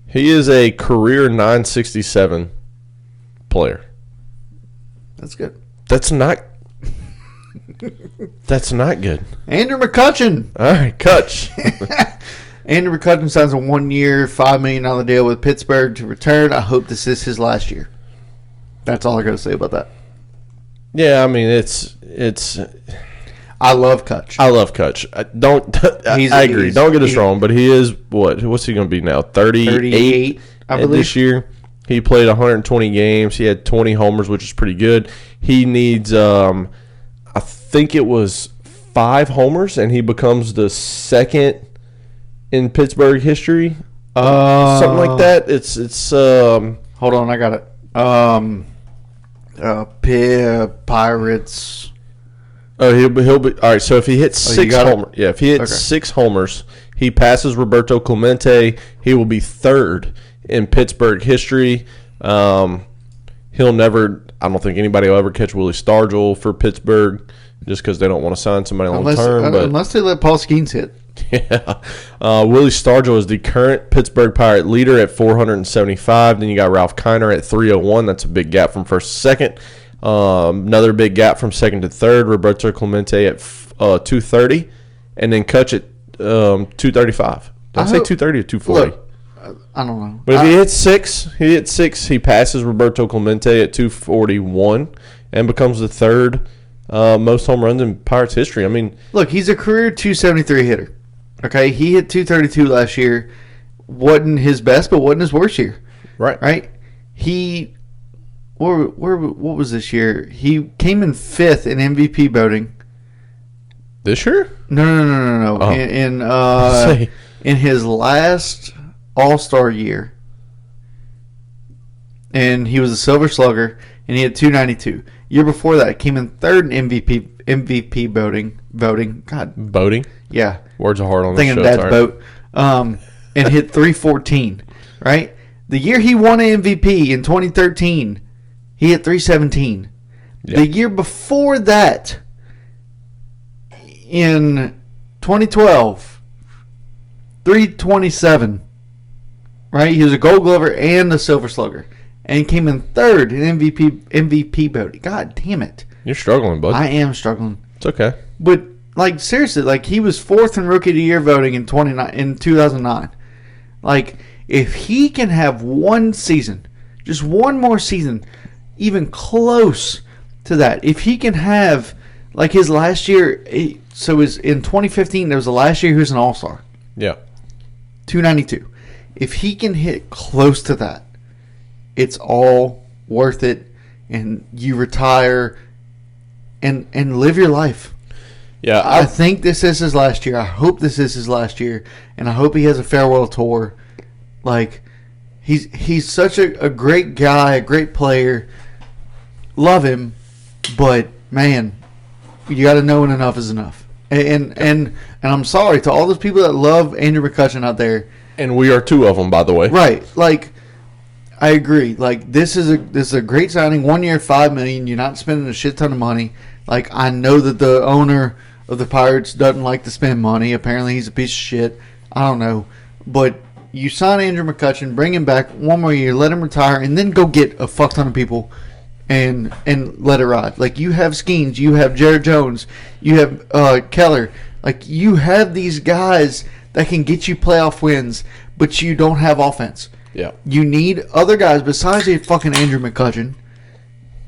He is a career .967 player. That's good. That's not good. Andrew McCutchen. All right, Kutch. Andrew McCutchen signs a 1-year, $5 million deal with Pittsburgh to return. I hope this is his last year. That's all I got to say about that. Yeah, I mean, it's. I love Kutch. I agree. Don't get us wrong, but he is what's he going to be now? 38 I believe. This year. He played 120 games. He had 20 homers, which is pretty good. He needs, I think it was 5 homers, and he becomes the second in Pittsburgh history. Something like that. It's. Hold on, I got it. Pirates. Oh, he'll be all right. So if he hits six homers, if he hits 6 homers, he passes Roberto Clemente. He will be 3rd in Pittsburgh history. He'll never. I don't think anybody will ever catch Willie Stargell for Pittsburgh, just because they don't want to sign somebody long term. Unless they let Paul Skeens hit. Yeah, Willie Stargell is the current Pittsburgh Pirate leader at 475. Then you got Ralph Kiner at 301. That's a big gap from first to second. Another big gap from second to third. Roberto Clemente at 230, and then Kutch at 235. Did I say 230 or 240? Look, I don't know. But if he hits six, he passes Roberto Clemente at 241 and becomes the 3rd most home runs in Pirates history. I mean, look, he's a career 273 hitter. Okay, he hit 232 last year. Wasn't his best, but wasn't his worst year. Right. He, what was this year? He came in 5th in MVP voting. This year? No. Oh. In his last All-Star year, and he was a Silver Slugger, and he had 292. Year before that, came in 3rd in MVP voting. God, boating. Yeah, words are hard on thinking this show. Dad's boat. And hit 314. Right, the year he won an MVP in 2013, he hit 317. Yeah. The year before that, in 2012, 327. Right, he was a Gold Glover and a Silver Slugger, and he came in 3rd in MVP voting. God damn it! You're struggling, bud. I am struggling. It's okay, but like seriously, like he was 4th in Rookie of the Year voting in 2009. Like if he can have one season, just one more season, even close to that, if he can have like his last year, so it was in 2015. That was the last year he was an All-Star. Yeah, 292. If he can hit close to that, it's all worth it, and you retire and live your life. Yeah, I think this is his last year. I hope this is his last year, and I hope he has a farewell tour. Like, he's such a great guy, a great player. Love him, but man, you got to know when enough is enough. And I'm sorry to all those people that love Andrew McCutchen out there. And we are 2 of them, by the way. Right. Like, I agree. Like, this is a great signing. 1 year, $5 million. You're not spending a shit ton of money. Like, I know that the owner of the Pirates doesn't like to spend money. Apparently, he's a piece of shit. I don't know. But you sign Andrew McCutchen, bring him back 1 more year, let him retire, and then go get a fuck ton of people and let it ride. Like, you have Skeens, you have Jared Jones, you have Keller. Like, you have these guys that can get you playoff wins, but you don't have offense. Yeah. You need other guys besides a fucking Andrew McCutchen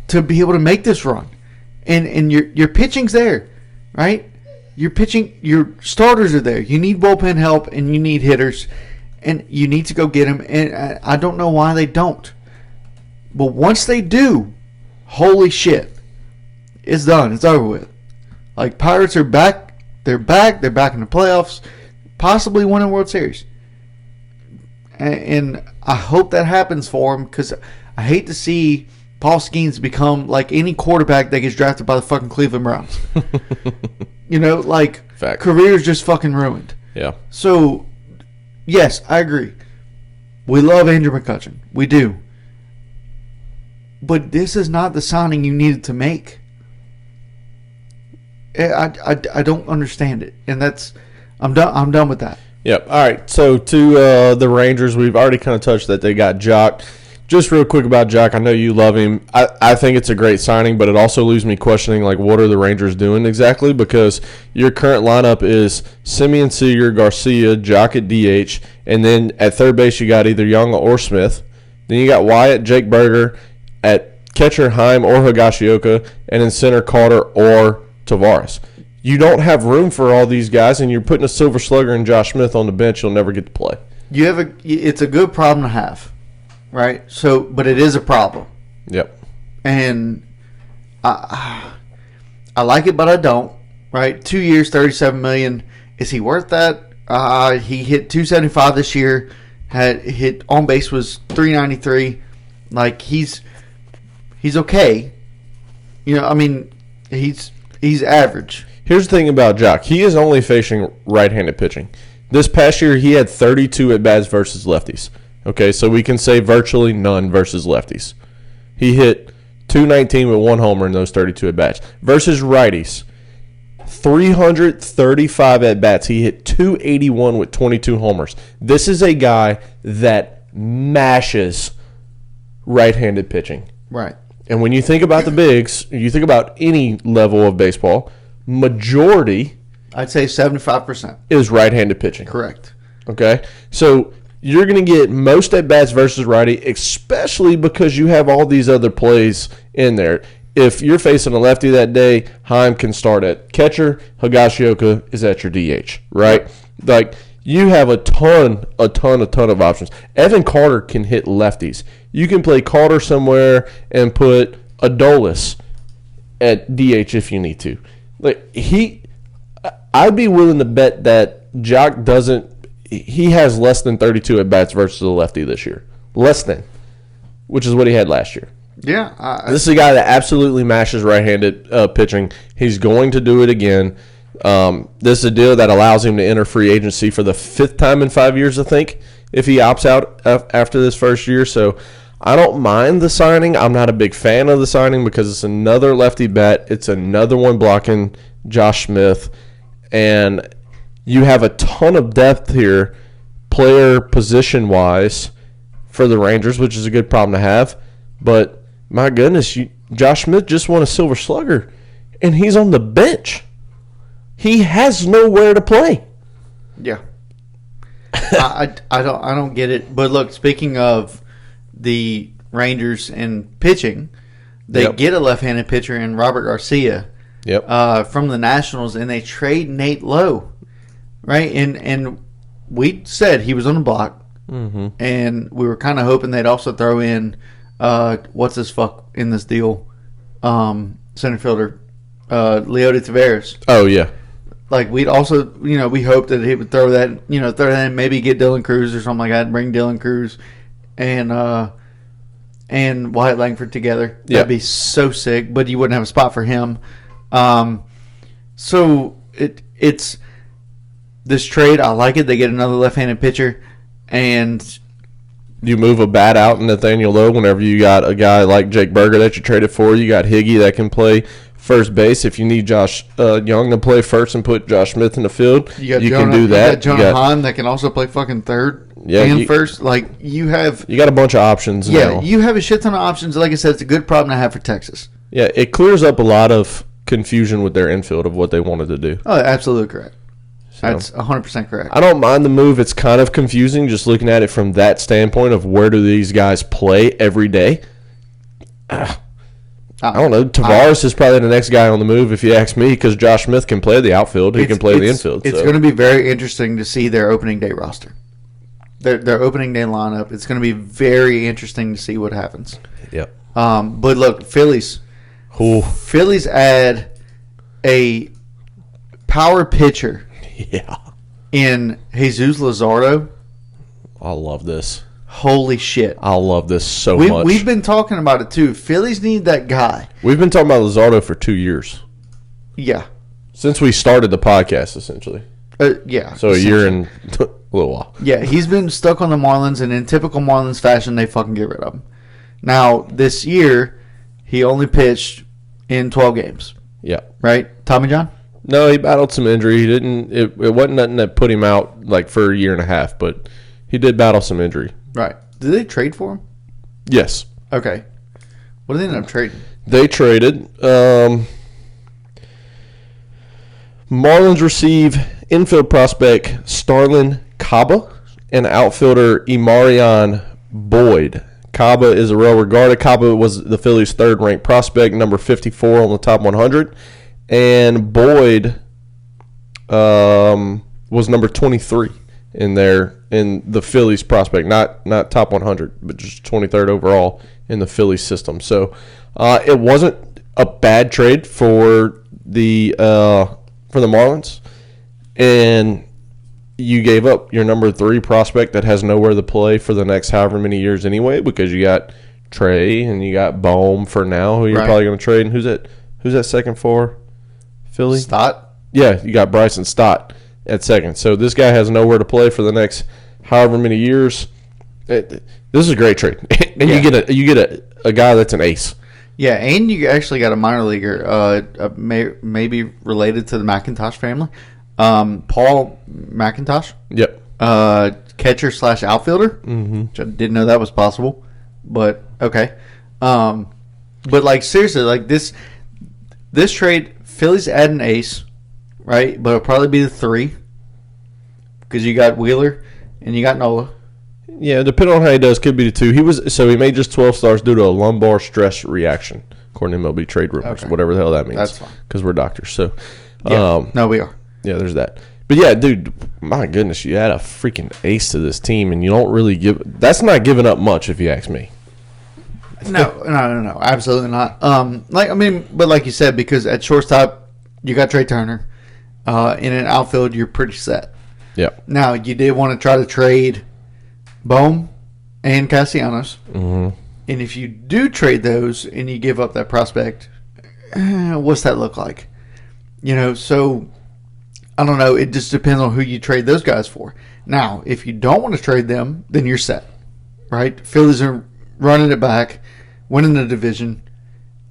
to be able to make this run. And your pitching's there, right? Your pitching, your starters are there. You need bullpen help and you need hitters, and you need to go get them. And I don't know why they don't. But once they do, holy shit, it's done. It's over with. Like, Pirates are back. They're back. They're back in the playoffs. Possibly winning World Series. And I hope that happens for him, because I hate to see Paul Skeens become like any quarterback that gets drafted by the fucking Cleveland Browns. You know, like, fact. Career's just fucking ruined. Yeah. So, yes, I agree. We love Andrew McCutchen. We do. But this is not the signing you needed to make. I don't understand it. And I'm done with that. Yep. All right. So to the Rangers, we've already kind of touched that they got Jock. Just real quick about Jock. I know you love him. I think it's a great signing, but it also leaves me questioning, like, what are the Rangers doing exactly? Because your current lineup is Simeon Seager, Garcia, Jock at DH, and then at third base you got either Young or Smith. Then you got Wyatt, Jake Berger, at catcher Heim or Higashioka, and in center Carter or Tavares. You don't have room for all these guys, and you're putting a Silver Slugger and Josh Smith on the bench. You'll never get to play. It's a good problem to have, right? So, but it is a problem. Yep. And I like it, but I don't. Right? 2 years, $37 million. Is he worth that? He hit 275 this year. Had hit on base was 393. Like, he's okay. I mean, he's average. Here's the thing about Jock. He is only facing right-handed pitching. This past year, he had 32 at-bats versus lefties. Okay, so we can say virtually none versus lefties. He hit .219 with 1 homer in those 32 at-bats. Versus righties, 335 at-bats. He hit .281 with 22 homers. This is a guy that mashes right-handed pitching. Right. And when you think about the bigs, you think about any level of baseball, majority, I'd say 75%. is right-handed pitching. Correct. Okay? So you're going to get most at-bats versus righty, especially because you have all these other plays in there. If you're facing a lefty that day, Heim can start at catcher, Higashioka is at your DH, right? Like, you have a ton of options. Evan Carter can hit lefties. You can play Carter somewhere and put Adolis at DH if you need to. Like, I'd be willing to bet that Jock he has less than 32 at-bats versus a lefty this year. Less than, which is what he had last year. Yeah. This is a guy that absolutely mashes right-handed pitching. He's going to do it again. This is a deal that allows him to enter free agency for the 5th time in 5 years, I think, if he opts out after this first year. So I don't mind the signing. I'm not a big fan of the signing because it's another lefty bat. It's another one blocking Josh Smith. And you have a ton of depth here, player position-wise, for the Rangers, which is a good problem to have. But my goodness, Josh Smith just won a Silver Slugger, and he's on the bench. He has nowhere to play. Yeah. I don't get it. But look, speaking of the Rangers and pitching, they get a left-handed pitcher in Robert Garcia from the Nationals, and they trade Nate Lowe, right? And we said he was on the block, and we were kind of hoping they'd also throw in what's his fuck in this deal, center fielder Leody Taveras. Oh yeah. Like, we'd also, we hoped that he would throw that in, maybe get Dylan Cruz or something like that, bring Dylan Cruz and Wyatt Langford together. That'd be so sick, but you wouldn't have a spot for him. So it's this trade. I like it. They get another left-handed pitcher, and you move a bat out in Nathaniel Lowe whenever you got a guy like Jake Berger that you traded for. You got Higgy that can play first base. If you need Josh Young to play first and put Josh Smith in the field, you can do that. You got Jonah Hahn that can also play fucking third and first. Like, you got a bunch of options now. You have a shit ton of options. Like I said, it's a good problem to have for Texas. Yeah, it clears up a lot of confusion with their infield of what they wanted to do. Oh, absolutely correct. That's 100% correct. I don't mind the move. It's kind of confusing just looking at it from that standpoint of where do these guys play every day. I don't know. Tavares is probably the next guy on the move if you ask me, because Josh Smith can play the outfield. He can play the infield. It's going to be very interesting to see their opening day roster. Their opening day lineup. It's going to be very interesting to see what happens. Yep. But look, Phillies. Phillies add a power pitcher. Yeah. In Jesus Luzardo. I love this. Holy shit. I love this so much. We've been talking about it too. Phillies need that guy. We've been talking about Luzardo for 2 years. Yeah. Since we started the podcast, essentially. Yeah. So a year and a little while. Yeah, he's been stuck on the Marlins, and in typical Marlins fashion, they fucking get rid of him. Now, this year, he only pitched in 12 games. Yeah. Right? Tommy John? No, he battled some injury. He didn't. It wasn't nothing that put him out like for a year and a half, but he did battle some injury. Right. Did they trade for him? Yes. Okay. What did they end up trading? They traded. Marlins receive infield prospect Starlin Caba and outfielder Imarion Boyd. Caba is a well-regarded. Caba was the Phillies' third-ranked prospect, number 54 on the top 100. And Boyd was number 23 in the Phillies prospect, not top 100, but just 23rd overall in the Phillies system. So it wasn't a bad trade for the Marlins, and you gave up your number 3 prospect that has nowhere to play for the next however many years anyway, because you got Trey, and you got Bohm for now, who you're probably going to trade. And who's that second for Philly? Stott? Yeah, you got Bryson Stott at second. So this guy has nowhere to play for the next however many years. This is a great trade. And you get a guy that's an ace. Yeah, and you actually got a minor leaguer, maybe related to the McIntosh family. Paul McIntosh. Yep. Catcher / outfielder. Mm-hmm. Which I didn't know that was possible, but okay. But like seriously, like this trade, Philly's add an ace, right? But it'll probably be the 3 because you got Wheeler and you got Nola. Yeah, depending on how he does, could be the 2. He made just 12 stars due to a lumbar stress reaction, according to MLB trade rumors, whatever the hell that means. That's fine because we're doctors. So, no, we are. Yeah, there's that. But yeah, dude, my goodness, you add a freaking ace to this team, and you don't really give. That's not giving up much, if you ask me. No, absolutely not. But like you said, because at shortstop you got Trey Turner, in an outfield you're pretty set. Yeah. Now you did want to try to trade Bohm and Castellanos, mm-hmm. and if you do trade those and you give up that prospect, what's that look like? So I don't know. It just depends on who you trade those guys for. Now, if you don't want to trade them, then you're set, right? Phillies are running it back, winning the division,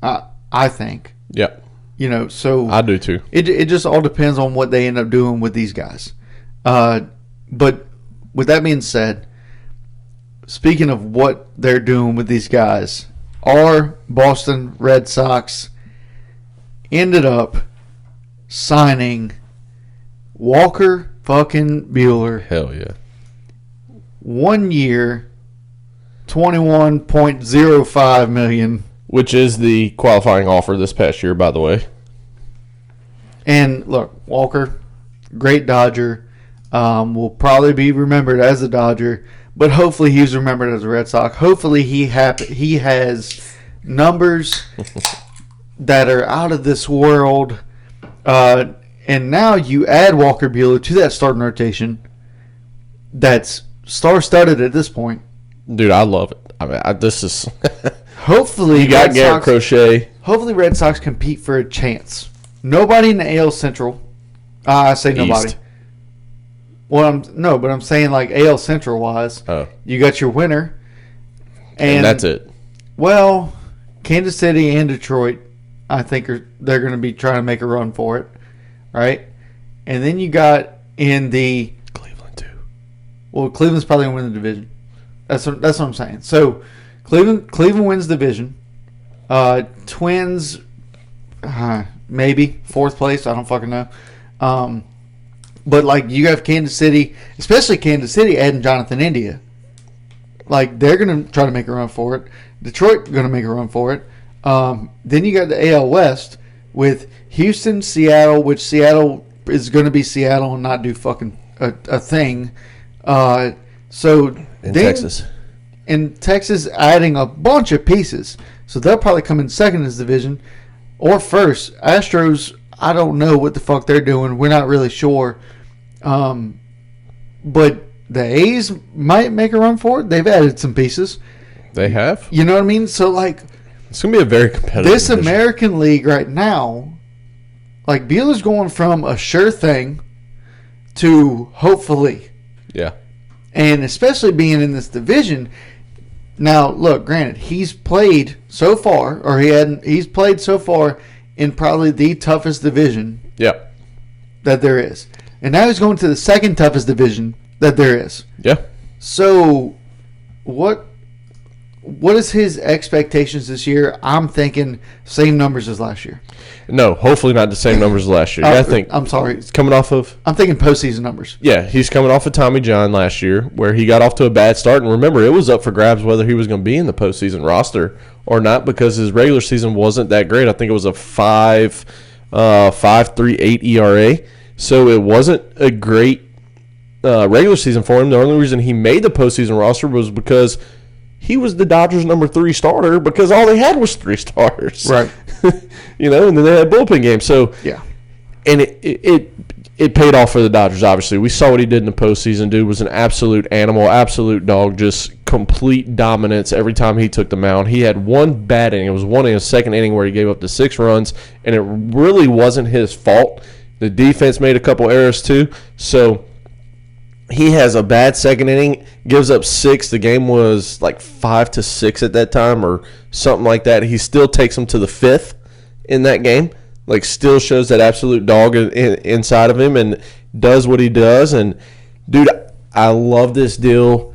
I think. Yeah. So I do too. It just all depends on what they end up doing with these guys. But with that being said, speaking of what they're doing with these guys, our Boston Red Sox ended up signing Walker fucking Buehler. Hell yeah. 1 year, $21.05 million. Which is the qualifying offer this past year, by the way. And look, Walker, great Dodger, will probably be remembered as a Dodger, but hopefully he's remembered as a Red Sox. Hopefully he has numbers that are out of this world. And now you add Walker Buehler to that starting rotation that's star-studded at this point. Dude, I love it. I mean, this is... Hopefully, you got Garrett Crochet. Hopefully, Red Sox compete for a chance. Nobody in the AL Central. I say nobody. East. Well, I'm saying like AL Central wise. Oh. You got your winner, and that's it. Well, Kansas City and Detroit, I think they're going to be trying to make a run for it, right? And then you got in the Cleveland too. Well, Cleveland's probably going to win the division. That's what I'm saying. So. Cleveland wins division. Twins, maybe fourth place. I don't fucking know. But like you have Kansas City, especially Kansas City, adding Jonathan India. Like they're gonna try to make a run for it. Detroit gonna make a run for it. Then you got the AL West with Houston, Seattle, which Seattle is gonna be Seattle and not do fucking a thing. Texas. And Texas adding a bunch of pieces. So they'll probably come in second in this division or first. Astros, I don't know what the fuck they're doing. We're not really sure. But the A's might make a run for it. They've added some pieces. They have? You know what I mean? So, like... It's going to be a very competitive This division. American League right now, like, Buehler's going from a sure thing to hopefully. Yeah. And especially being in this division... Now, look, granted, he's played so far, or he's played so far in probably the toughest division that there is. And now he's going to the second toughest division that there is. Yeah. So, what is his expectations this year? I'm thinking same numbers as last year. No, hopefully not the same numbers as last year. I'm sorry. He's coming off of... I'm thinking postseason numbers. Yeah, he's coming off of Tommy John last year, where he got off to a bad start. And remember, it was up for grabs whether he was going to be in the postseason roster or not because his regular season wasn't that great. I think it was a 5.38 ERA. So it wasn't a great regular season for him. The only reason he made the postseason roster was because he was the Dodgers' number 3 starter because all they had was 3 starters. Right. And then they had bullpen games. So yeah. And it it paid off for the Dodgers, obviously. We saw what he did in the postseason. Dude was an absolute animal, absolute dog, just complete dominance every time he took the mound. He had one bad inning. It was one in his second inning where he gave up the 6 runs, and it really wasn't his fault. The defense made a couple errors too. So he has a bad second inning, gives up 6. The game was like 5-6 at that time or something like that. He still takes them to the 5th in that game. Like, still shows that absolute dog inside of him and does what he does. And, dude, I love this deal.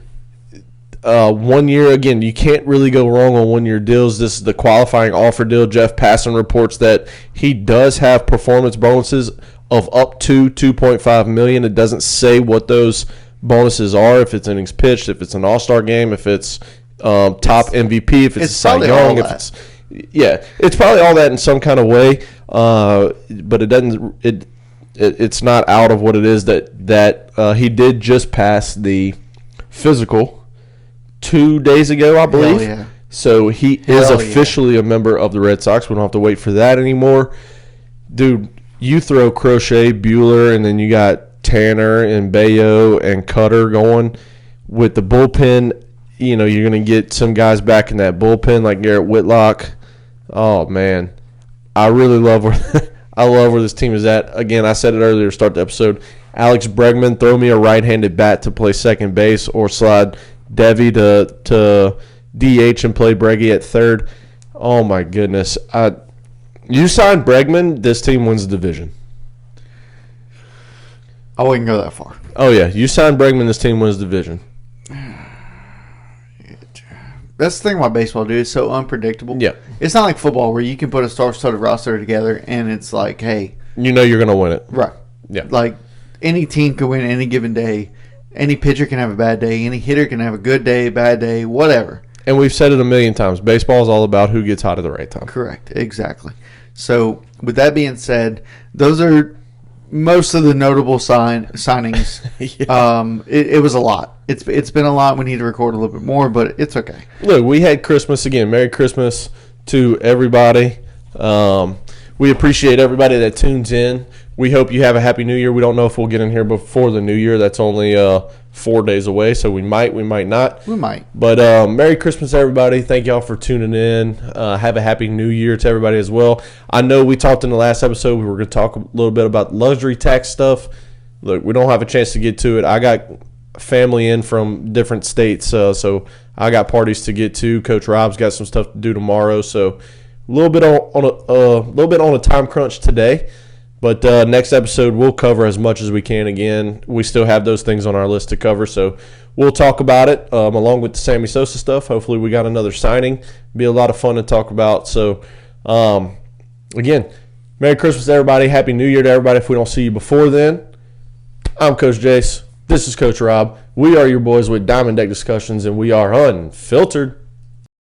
1 year, again, you can't really go wrong on 1 year deals. This is the qualifying offer deal. Jeff Passan reports that he does have performance bonuses of up to $2.5 million. It doesn't say what those bonuses are, if it's innings pitched, if it's an all-star game, if it's top MVP, if it's Cy Young, if it's... Yeah, it's probably all that in some kind of way, but it doesn't. It's not out of what it is that he did just pass the physical 2 days ago, I believe. Hell yeah. So he is officially a member of the Red Sox. We don't have to wait for that anymore, dude. You throw Crochet, Buehler, and then you got Tanner and Bayo and Cutter going with the bullpen. You know, you're going to get some guys back in that bullpen like Garrett Whitlock. Oh, man. I really love where this team is at. Again, I said it earlier to start the episode. Alex Bregman, throw me a right-handed bat to play second base or slide Devi to DH and play Breggy at third. Oh, my goodness. You sign Bregman, this team wins the division. I wouldn't go that far. Oh, yeah. You sign Bregman, this team wins the division. That's the thing about baseball, dude. It's so unpredictable. Yeah. It's not like football where you can put a star-studded roster together and it's like, hey. You know you're going to win it. Right. Yeah. Like, any team can win any given day. Any pitcher can have a bad day. Any hitter can have a good day, bad day, whatever. And we've said it a million times. Baseball is all about who gets hot at the right time. Correct. Exactly. So, with that being said, those are most of the notable signings. Yeah. It was a lot. It's been a lot. We need to record a little bit more, but it's okay. Look, we had Christmas again. Merry Christmas to everybody. We appreciate everybody that tunes in. We hope you have a happy New Year. We don't know if we'll get in here before the New Year. That's only 4 days away, so we might not. We might. But Merry Christmas, everybody. Thank y'all for tuning in. Have a happy New Year to everybody as well. I know we talked in the last episode. We were going to talk a little bit about luxury tax stuff. Look, we don't have a chance to get to it. I got family in from different states, so I got parties to get to. Coach Rob's got some stuff to do tomorrow, so a little bit on a time crunch today. But next episode, we'll cover as much as we can again. We still have those things on our list to cover, so we'll talk about it along with the Sammy Sosa stuff. Hopefully we got another signing. Be a lot of fun to talk about. So, again, Merry Christmas to everybody. Happy New Year to everybody if we don't see you before then. I'm Coach Jace. This is Coach Rob. We are your boys with Diamond Deck Discussions, and we are unfiltered.